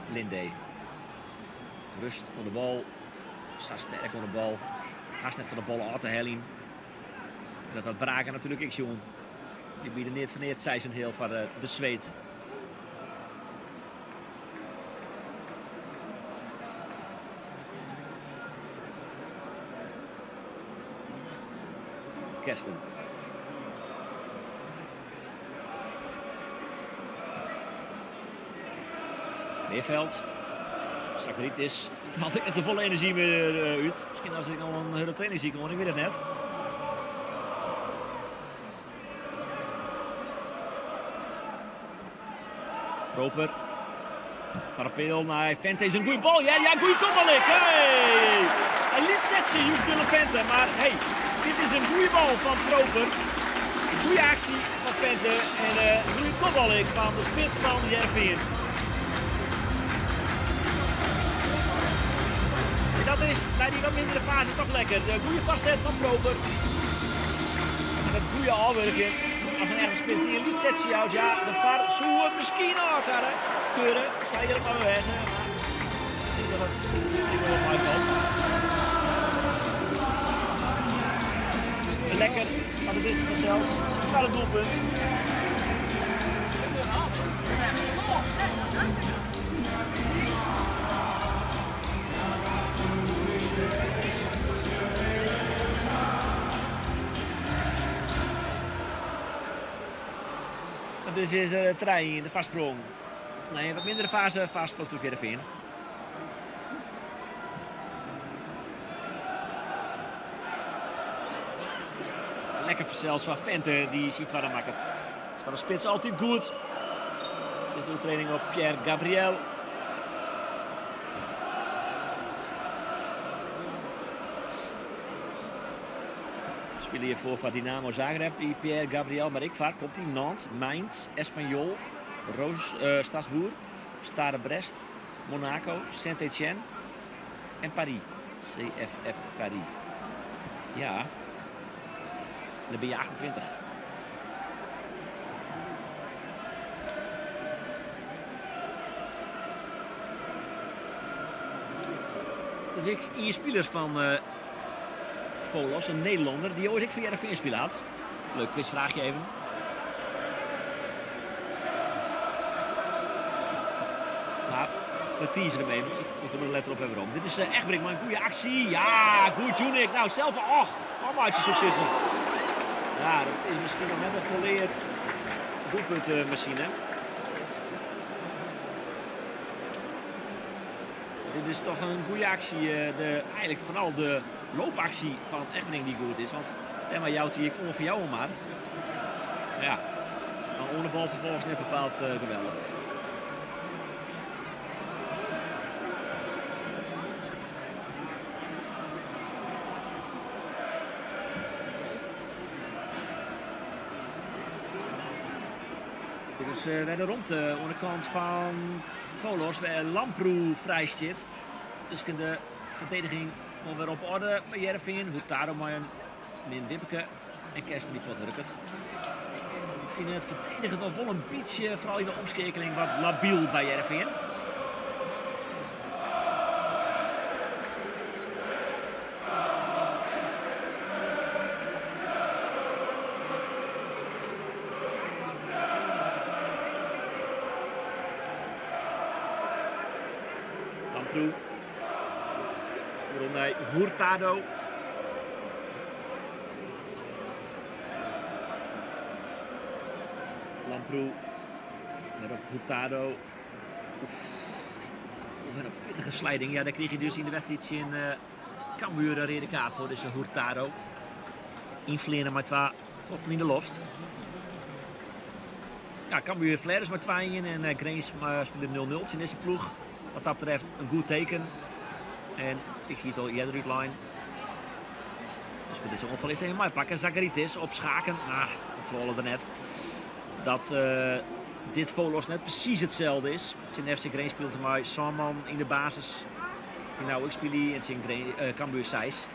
Linde. Rust op de bal. Staat sterk op de bal. Haast net van de bal uit de helling. En dat Braken natuurlijk ik jongen. Die bieden niet van het seizoen heel van de zweet. Kersten. Meerveld. Zagaritis straalt ik met zijn volle energie meer uit. Misschien als ik nog een hele training zie, ik weet het net. Proper. Tarapeel naar Vente is een goede bal. Ja, goede kopbal. Hey! Een liet zetten, je hoeft Vente. Maar hey, dit is een goede bal van Proper. Een goede actie van Vente. En een goede kopbal van de spits van Heerenveen. Dat is bij die wat mindere fase toch lekker. De goede vastzet van Proper. En het goede afwerken. Als een echte spits die een lied zet houdt, ja, de VAR zou misschien ook keuren. Dat zou je er maar bewijzen. Ik denk dat het misschien wel op mij valt. Lekker, maar dat is het zelfs. Centrale doelpunt. Dus is de trein, de vastsprong. Nee, wat mindere fase, Sportclub Heerenveen. Lekker verzeld van Vente, die ziet waar hij maakt het. Is van de spits altijd goed. Is de training op Pierre Gabriel. Spelen hier voor Dynamo Zagreb, Pierre Gabriel, maar ik vaak komt hij Nantes, Mainz, Espanyol, Strasbourg, Stade Brest, Monaco, Saint-Étienne en Paris. CFF Paris. Ja. Dan ben je 28. Dus ik hier spelers van Volos, een Nederlander die ooit ik voor Heerenveen speelt. Leuk quizvraagje even. Maar we teasen hem even. Ik kom er letter op even waarom. Dit is echt Brinkman, een goede actie. Ja, goed Junik. Nou, zelf maatje successen. Ja, dat is misschien nog net een volleerd doelpuntmachine. Dit is toch een goede actie. Eigenlijk vooral de loopactie van Egmering die goed is. Want Temma jouwt hier om voor jou maar. Ja, dan ohne bal vervolgens net bepaald geweldig. Dit is weer de rond aan de kant van Volos, waar Lamproe vrij zit. Tussen de verdediging weer op orde bij Heerenveen. Hurtado maar een min Wippeke en Kersten die vlot hurkt. Ik vind het verdedigend nog wel een beetje, vooral in de omschakeling, wat labiel bij Heerenveen. Lamproe. Waarom Hurtado. Lamproe. Weer op Hurtado. Weer een pittige slijding. Ja, daar kreeg je dus in de wedstrijd in Cambuur een rode kaart voor. Dus Hurtado. Invleren maar 2 voeten in de loft. Ja, Cambuur Flair maar 2 in en Grains speelde 0-0 in deze ploeg. Wat dat betreft een goed teken. En ik giet al eerder uit lijn. Dus voor deze onval is het helemaal pakken. Zakaritis op schaken. Controle daarnet. Dat dit Volos net precies hetzelfde is. Zijn FC Grain speelt maar Salman in de basis. Nou, ik speel hier en zijn Cambuur 6.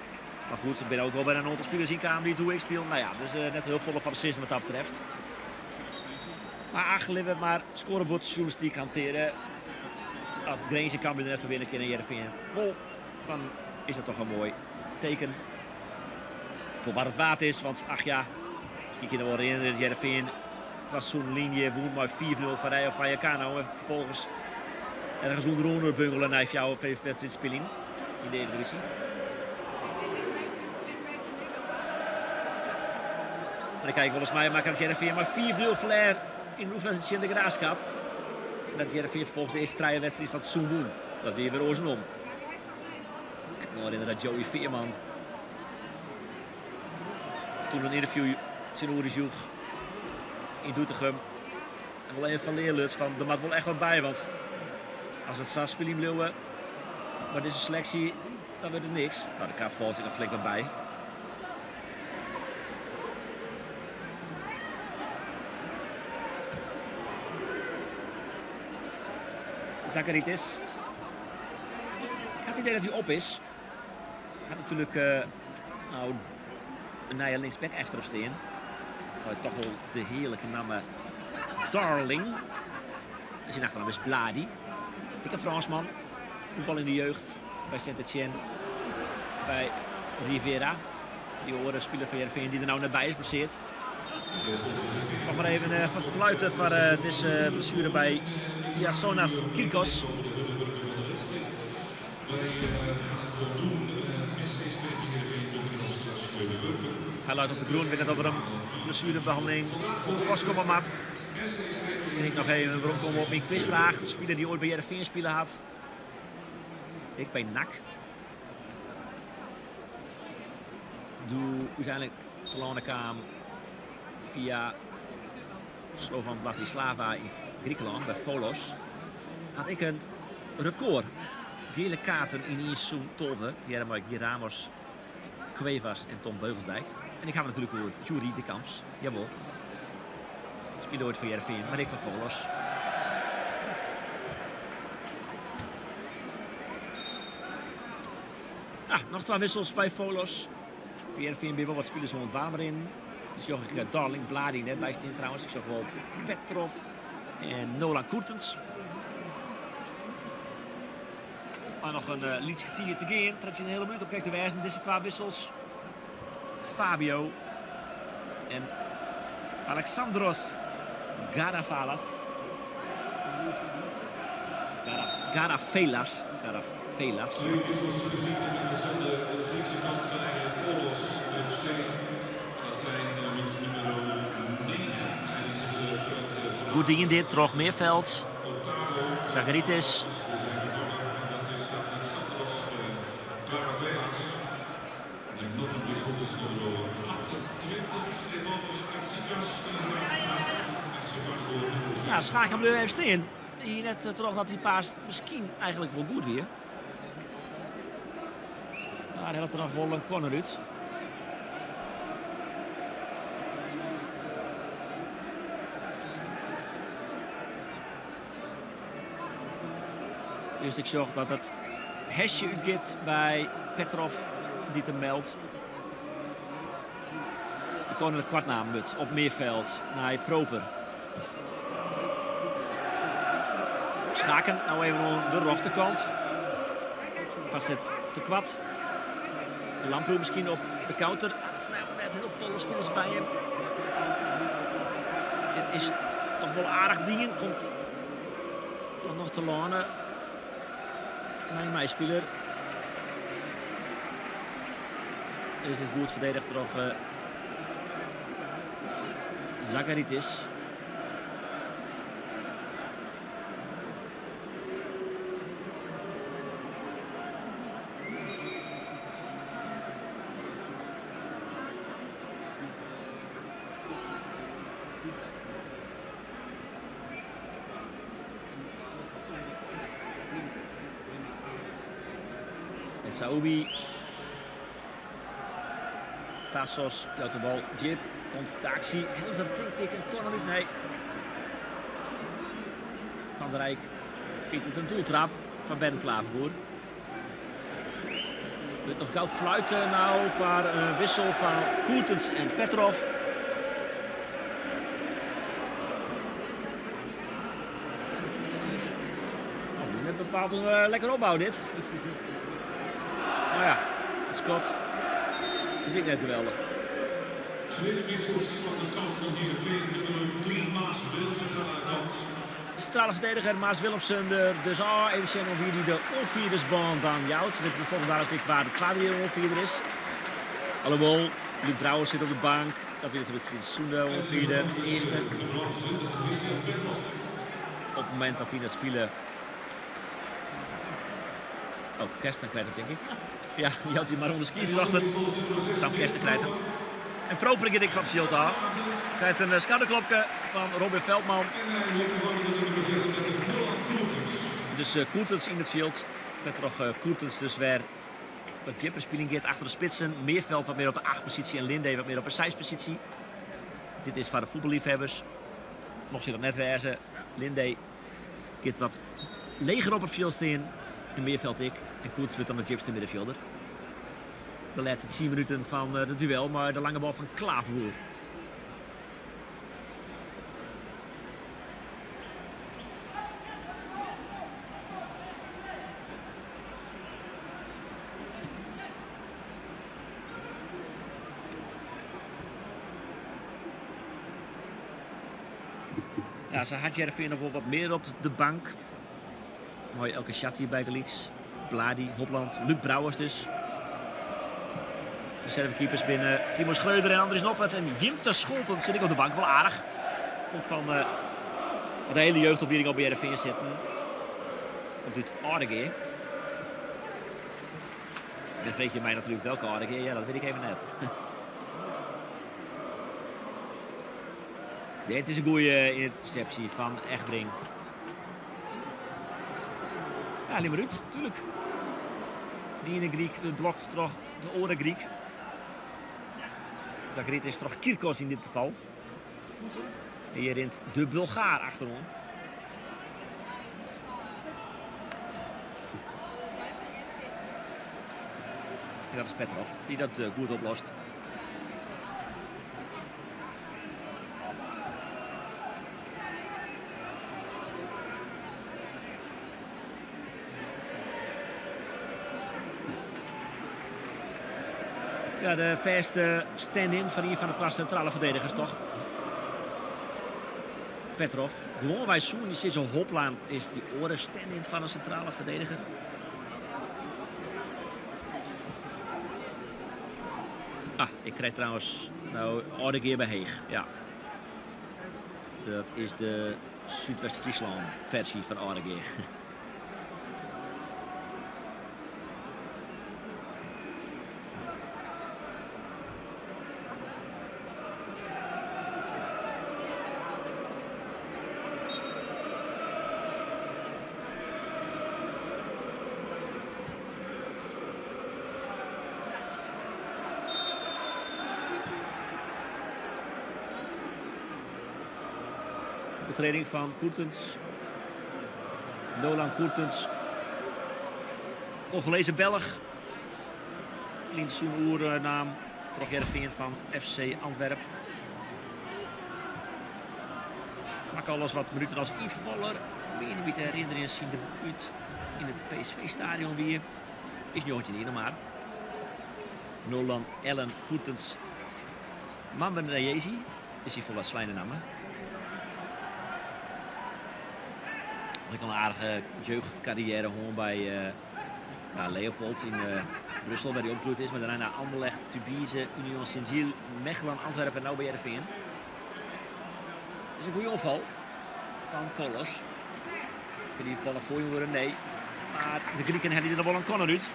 Maar goed, ik ben ook wel bij een aantal spelers in kamer die hoe ik speel. Nou ja, dus net heel volle van de system wat dat betreft. Maar aangeleverd maar scorebord journalistiek hanteren. Als Grains en Cambuur net verwinnen kunnen Heerenveen. Wel, dan is dat toch een mooi teken. Voor wat het waard is, want ach ja, misschien kun je nog wel herinneren dat Heerenveen. Het was zo'n linie, woon maar 4-0 van Rij of Vallecano. En vervolgens ergens onder bungelen naar jouw wedstrijd spelen in de Eredivisie. En dan kijk ik wel eens mij, maar kan Heerenveen maar 4-0 Flair in de oefenwedstrijd in de Graafschap. En dat Heerenveen vervolgens de eerste traienwedstrijd van het seizoen woon. Dat weer weer oorzen om. Ik kan me herinneren dat Joey Veerman toen een interview zijn oren joeg in Doetinchem. En wel een van Leerluts van, er moet wel echt wat bij, want als het zo spelen blijven, maar deze selectie, dan wordt het niks. Nou, de KV zit er flink wat bij. Zakaritis. Ik had het idee dat hij op is. Hij had natuurlijk een nieuwe linksback achterop staan. Toch wel de heerlijke naam Darling. En zijn achternaam is Bladi. Ik heb Fransman. Voetbal in de jeugd bij Saint-Étienne. Bij Rivera. Die horen speler van Heerenveen die er nou net bij is geblesseerd. Ik kan maar even verfluiten van deze blessure bij Iasonas Kirkos. Hij luidt op de groen, weer net over hem blessurebehandeling voor de postkommermat. Ik nog even rondkomen op mijn quizvraag. Een speler die ooit bij Heerenveen spelen had. Ik bij NAC. Doe uiteindelijk Slovan kwam via Slovan Bratislava in Griekenland bij Volos. Had ik een record. Gele kaarten in één seizoen tolve. Die hadden maar Guy Ramos, Cuevas en Tom Beugelsdijk. En ik ga natuurlijk door Jury de Kamps. Jawel. Speelde ooit voor Heerenveen, maar ik van Volos. Nog 2 wissels bij Volos. Bij Heerenveen weer wel wat spelers rond warmer in. Dus zag ik Darling Bladi net bij staan trouwens. Ik zag wel Petrov en Nolan Koertens. Maar nog een liedje kwartier te gaan. Trekt je een hele minuut op kijk te wijzen. Deze 2 wissels. Fabio en Alexandros Garafalas. Garafelas. 2 wissels gezien inmiddels aan de Griekse kant bij Volos FC. Dat zijn met nummer 9. Hij is het veld van Goedien dit, Trog Meerveld. Zagaritis. dat is Alexandros Garafelas. En nog een wissel, dus nummer 28. Stefanos Tsitsipas. Ja, Schaken bleef even staan. Hier net toch dat die paas misschien eigenlijk wel goed weer. Maar hij had er nog wel een corner uit. Dus ik zag dat het hesje uitgaat bij Petrov die te meldt. De kon een kwartnaam met op Meerveld naar Proper. Schaken, nou even aan de rechterkant. Vast het te kwad. De Lamproe misschien op de counter. Nou, net heel volle spelers bij hem. Dit is toch wel aardig ding. Komt toch nog te lanen. Mijn speler. Is dit goed verdedigd door Zagaritis. Saoubi, Tassos, jouwt de bal, Jip, komt de actie, helder tinkkick en corner uit, nee. Van der Rijk vindt het een doeltrap van Bernd Klaverboer. Wordt nog gauw fluiten nou voor een wissel van Koertens en Petrov. Oh, net bepaald een lekker opbouw dit. Nou ja, het schot is ik net geweldig. 2 wissels van de kant van Heerenveen. Nummer 3 Maas Willemsen aan de kant. De centrale verdediger Maas Willemsen er dus al. Even zien of wie de onvierdersbaan dan jouwt. Weten we volgende dag waar de tweede onvierder is. Alhoewel, Luc Brouwers zit op de bank. Dat weet natuurlijk Frits Soende onvierde. Eerste. Nummer 28 Wissel Petrov. Op het moment dat hij het spelen. Oh, Kersten krijgt het denk ik. Ja, die had hij maar onder de skis erachter. Dan Kersten krijgt hem. En Proper ik van Field aan. Krijgt een schouderklopje van Robin Veldman. Dus Koertens in het veld. Met nog Koertens dus weer wat jipperspeling gaat achter de spitsen. Meerveld wat meer op de 8 positie en Linde wat meer op de 6 positie. Dit is voor de voetballiefhebbers. Mocht je dat net wijzen. Linde gaat wat leger op het veld staan. En Meerveld ik. En Koertens wordt dan de jipste middenvelder. De laatste 10 minuten van de duel, maar de lange bal van Klaverboer. Ja, ze had Heerenveen nog wel wat meer op de bank. Mooi elke chat hier bij de Leaks. Bladi, Hopland, Luc Brouwers dus. reservekeepers binnen Timo Schreuder en Andries Noppert. En Jimte Scholten zit ik op de bank, wel aardig. Komt van de hele jeugdopleiding op BRV zitten. Komt uit Ardegeer. Dan vreet je mij natuurlijk welke Ardegeer. Ja, dat weet ik even net. Ja, het is een goede interceptie van Echtbring. Ja, Limmerut, tuurlijk. Die in de Griek, de blokt toch de oren Griek. Zagrit is toch Kirkos in dit geval. En hier rint de Bulgaar achterom. En dat is Petrov, die dat goed oplost. Ja, de verste stand-in van hier van de 2 centrale verdedigers, toch? Petrov. Gewoon wij zoen, die zit zo Hopland, is die oren stand-in van een centrale verdediger. Ah, ik krijg trouwens nou Ardegeer bij Heeg. Ja. Dat is de Zuidwest-Friesland versie van Ardegeer. Training van Koertens. Nolan Koertens. Congolese Belg. Vriend zo'n oernaam. Trok Heerenveen van FC Antwerpen. Maak al eens wat minuten als invaller. Weer niet te herinneren in zijn debuut in het PSV-stadion weer. Is niet ooit niet maar. Nolan Ellen Koertens. Mamben Rayezi. Is hij voor wat slijne namen. Ik had een aardige jeugdcarrière gewoon bij Leopold in Brussel, waar hij opgegroeid is. Maar daarna naar Anderlecht, Tubize, Union Saint-Gilles, Mechelen, Antwerpen en nu bij Heerenveen. Dat is een goede opval van Volos. Kun die ballen voor je worden? Nee. Maar de Grieken hebben er wel een corner uit.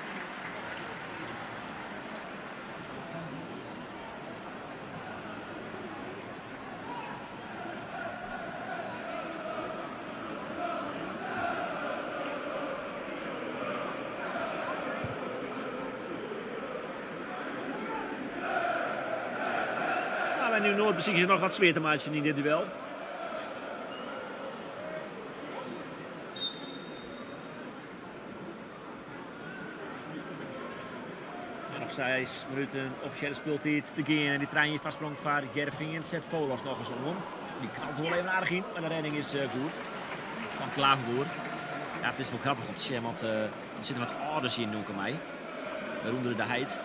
En nu Noord precies nog wat zweer te maken in dit duel. En nog 6 minuten officiële speeltijd te gaan. En die trein hier vastsprong van Heerenveen. Zet Volos nog eens om. Die knalt wel even aardig in. Maar de redding is goed. Van Klaverboer. Ja, het is wel grappig om te zien. Want er zitten wat ouders in, noem ik mij. Waaronder de Heid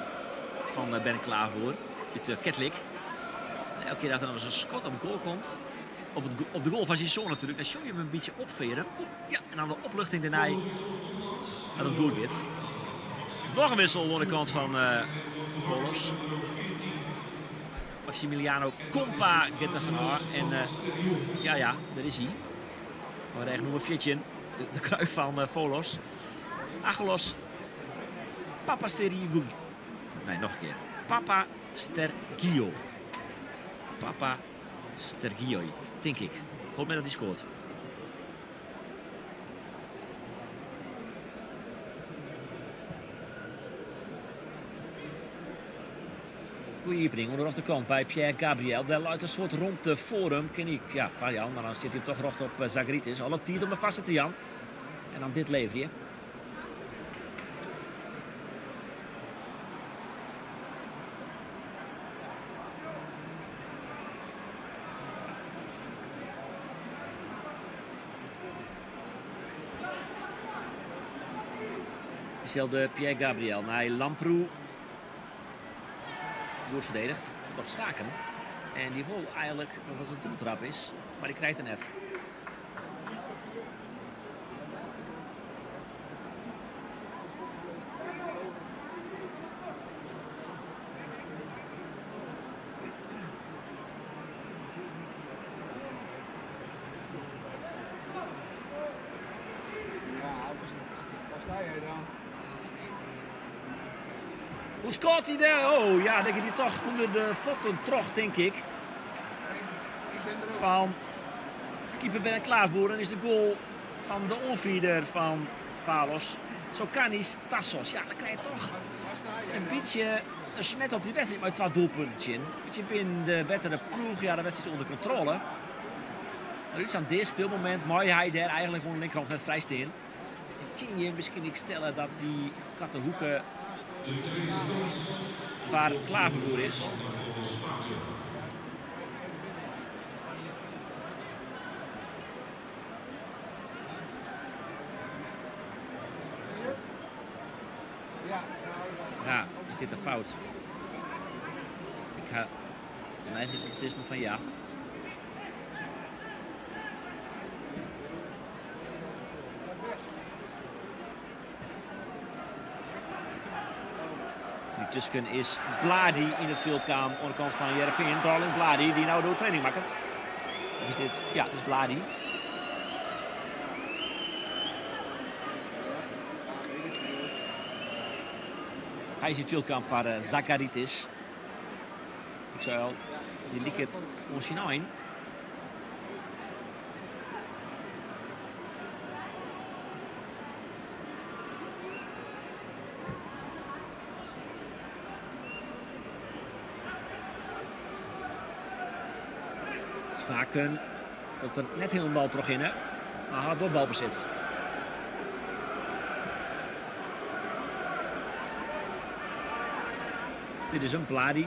van Ben Klaverboer. Uit Ketlik. Elke keer dat er een schot op goal komt, op de goal van Gisson natuurlijk, dan show je hem een beetje opveren. Ja, en dan de opluchting daarna dat het goed gaat. Nog een wissel aan de kant van Volos. Maximiliano Compa gaat er vanaf. En ja, daar is hij. Maar echt noemen Fietje, de kruif van Volos. Achelos Papastergiou. Nee, nog een keer. Papastergiou. Papa Stergioi, denk ik. Hoop met dat hij scoort. Goeie opening onder op de kant bij Pierre Gabriel. Daar luidt een soort rond de forum. Ken ik, ja, van Jan, maar dan zit hij toch recht op Zagritis. Alle tiert op me vast te Jan. En dan dit lever je. Diezelfde Pierre Gabriel naar Lamproe. Goed verdedigd. Nog Schaken. En die wil eigenlijk dat het een doeltrap is. Maar die krijgt er net. sta jij dan? Hoe scoort hij daar? Oh ja, denk ik die toch onder de voeten trog, denk ik. Ik ben er ook. Van keeper Ben Klaasboer. Dan is de goal van de onvierder van Valos. Sokanis Tassos. Ja, dan krijg je toch Waar sta jij een dan? beetje een smet op die wedstrijd. Maar 2 doelpuntjes in. Een beetje binnen de betere ploeg. Ja, de wedstrijd onder controle. Maar iets aan dit speelmoment. Mooi hij daar eigenlijk gewoon linkerhand net vrij staan. En kun je misschien niet stellen dat die Kattenhoeken van Klaverboer is. Zie je het? Ja, nou, Ja, is dit een fout? Ik ga dan eigenlijk beslissend van ja. Die tussen is Bladi in het veldkaam aan de kant van Jereveen. Darling Bladi die nou de training maakt. Of is dit? Ja, dit is Bladi. ja, weet ik veel. Hij is in het veldkamp van Zakaritis. Ik zei al, die liep het ons hinein. Schaken komt er net helemaal terug in, hè? Maar had wel balbezit. Dit is een Bladi.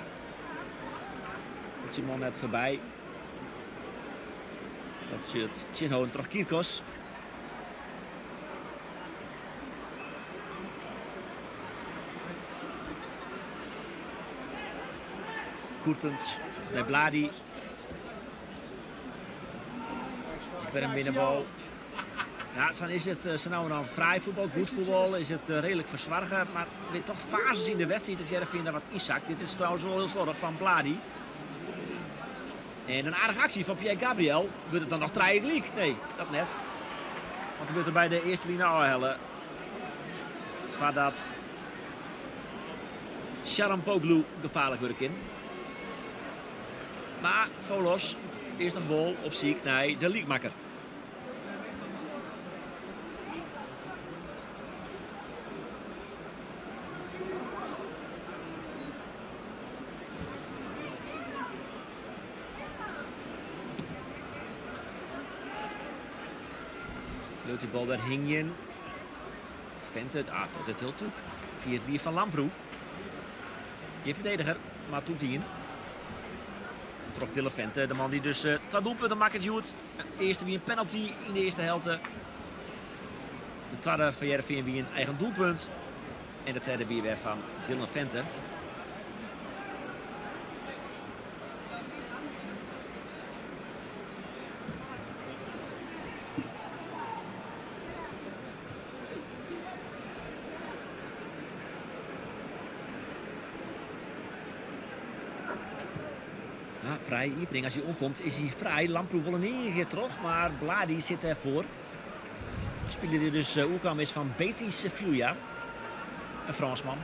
Dat is man net voorbij. Dat is het Chinho terug Kirkos. Koertens bij Bladi. Ik werd een binnenbal. Ja, dan is het zo nou en dan vrij voetbal, goed voetbal, is het redelijk verzwargen. Maar weer toch fases in de wedstrijd dat Jereveen daar wat inzakt. Dit is trouwens wel heel slordig van Bladi. En een aardige actie van Pierre Gabriel. Wordt het dan nog draaien gelijk? Nee, dat net. Want er wordt er bij de eerste linie aanhellen. Van dat Sharampoglu gevaarlijk wordt in. Maar Volos is nog wel op ziek. Nee, de leaguemaker. Leuk die bal daar hing je in. Vente, tot dit heel toek. Via het lier van Lamproe. Je verdediger, maar toet die in. Trok Dille Vente, de man die dus 2 doelpunten maakt. De eerste wie een penalty in de eerste helft. De tweede van Jereveen wie een eigen doelpunt. En de derde weer van Dille Vente. Ja, vrij, Iepering, als hij omkomt is hij vrij. Lamproe wil een keer terug, maar Bladi zit ervoor. De speler die dus Oekam is van Betis Sevilla. Een Fransman.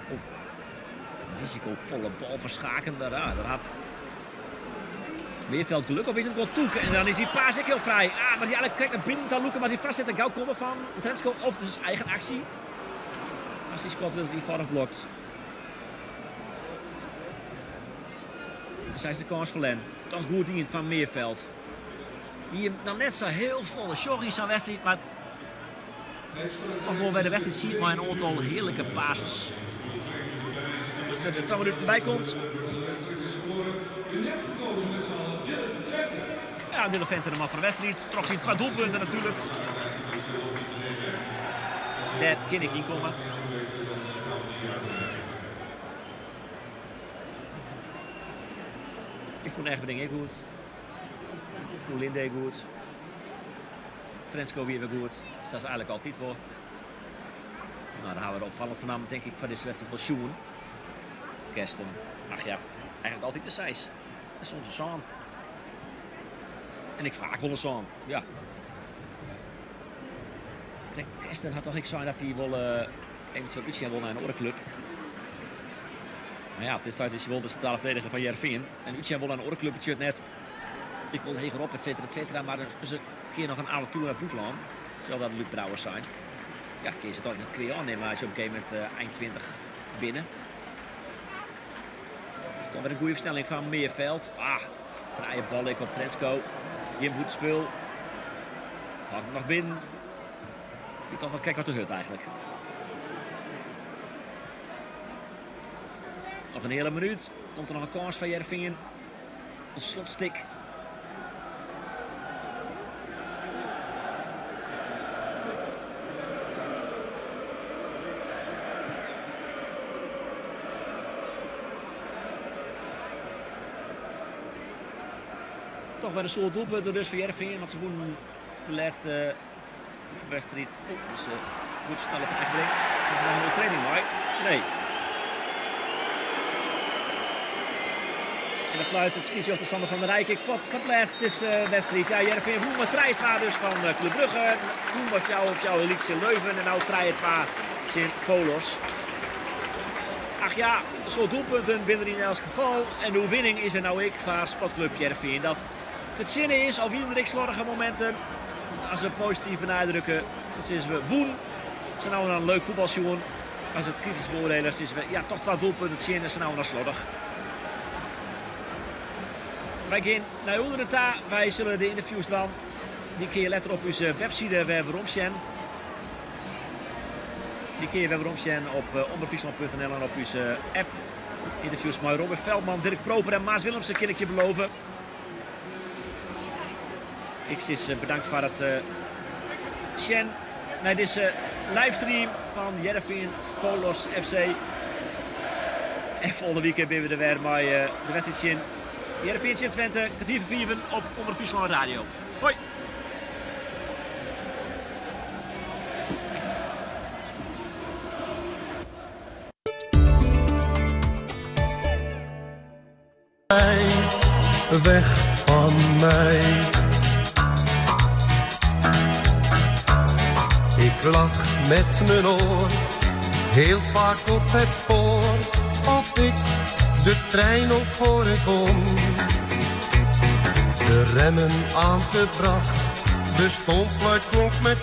Oh. Een risicovolle bal verschaken. Daar had Meerveld geluk, of is het wel Toek? En dan is die paas ook heel vrij. Maar die eigenlijk kijkt naar binnen te loeken, maar die vast zit. Gauw komen van Trensko, of het is zijn eigen actie. Als die Scott wil dat hij vooraf blokt. Zij is de kans voor Len. Toch goed in van Meerveld. Die hem dan net zo heel volle sorry zo'n wedstrijd, maar toch wel bij de wedstrijd ziet maar een aantal heerlijke basis. Dus er 2 minuten bij komt. Ja, Dille Vente de man van de wedstrijd. Toch zien 2 doelpunten natuurlijk. Daar kan ik in komen. Ik voel Egberding goed. Ik voel Linde goed. Trensko weer goed. Dat is eigenlijk altijd voor. Nou, dan houden we de opvallendste naam denk ik van deze wedstrijd voor Sjoen. Kersten. Ach ja, eigenlijk altijd de Seis. En soms een Saan. En ik vaak wel een Saan. Ja. Kesten had toch ik zei dat hij wel eventueel Utrecht wil naar een andere club. Maar ja, op dit start is hij wel de centrale verdediger van Heerenveen. En Utrecht wil naar een andere club. Het shirt net. Ik wil heger op, et cetera. Maar er is een keer nog een oude tour naar Broekland. Hetzelfde dat Luc Brouwers zijn. Ja, kun je ze toch een keer aannemen als je op een gegeven moment eind 20 binnen. Dat is toch weer een goede verstelling van Meerveld. Vrije bal ik op Trensko. Jim Boetspul. Gaat hem nog binnen. Je toch wel kijken wat er gebeurt eigenlijk. Nog een hele minuut. Komt er nog een kans van Heerenveen. Een slotstik. Toch weer een soort doelpunten dus voor Heerenveen. Want ze wonnen de laatste wedstrijd. Dus goed snel van Egbrink. Komt er nog een mooie training maar? Nee. En dan fluit het skietje op de Sander van der Rijk. Ik vond van het laatste is wedstrijd. Ja, Heerenveen wonnen met 3-2 dus van Club Brugge. Toen was jouw Elite in Leuven. En nou 3-2 in Volos. Ach ja, zo'n doelpunten binnen in elk geval. En de winning is er nou ik voor Sportclub Heerenveen. Dat het zinnen is, al wie er slordige momenten. Als we positief benadrukken, dan is we woen. Ze nou een leuk voetbalsjoen. Als het kritisch beoordelen is we ja, toch 2 doelpunten zien en ze nou naar slordig. Wij gaan naar onder de wij zullen de interviews dan. Die kun je letter op onze website waarom zijn. Die kun je waarom zijn op omroepfriesland.nl en op onze app. Interviews met Robert Veldman, Dirk Proper en Maas Willemsen kan ik je beloven. Ik is bedankt voor het Shen naar deze livestream van Heerenveen Volos FC. En volgende week ben we er weer met de wedstrijd Heerenveen in Twente, kwartier voor 4 op Omroep Friesland Radio. Hoi! Weg van mij. Ik lag met mijn oor heel vaak op het spoor, of ik de trein op horen kon. De remmen aangebracht, de stomfluit klonk met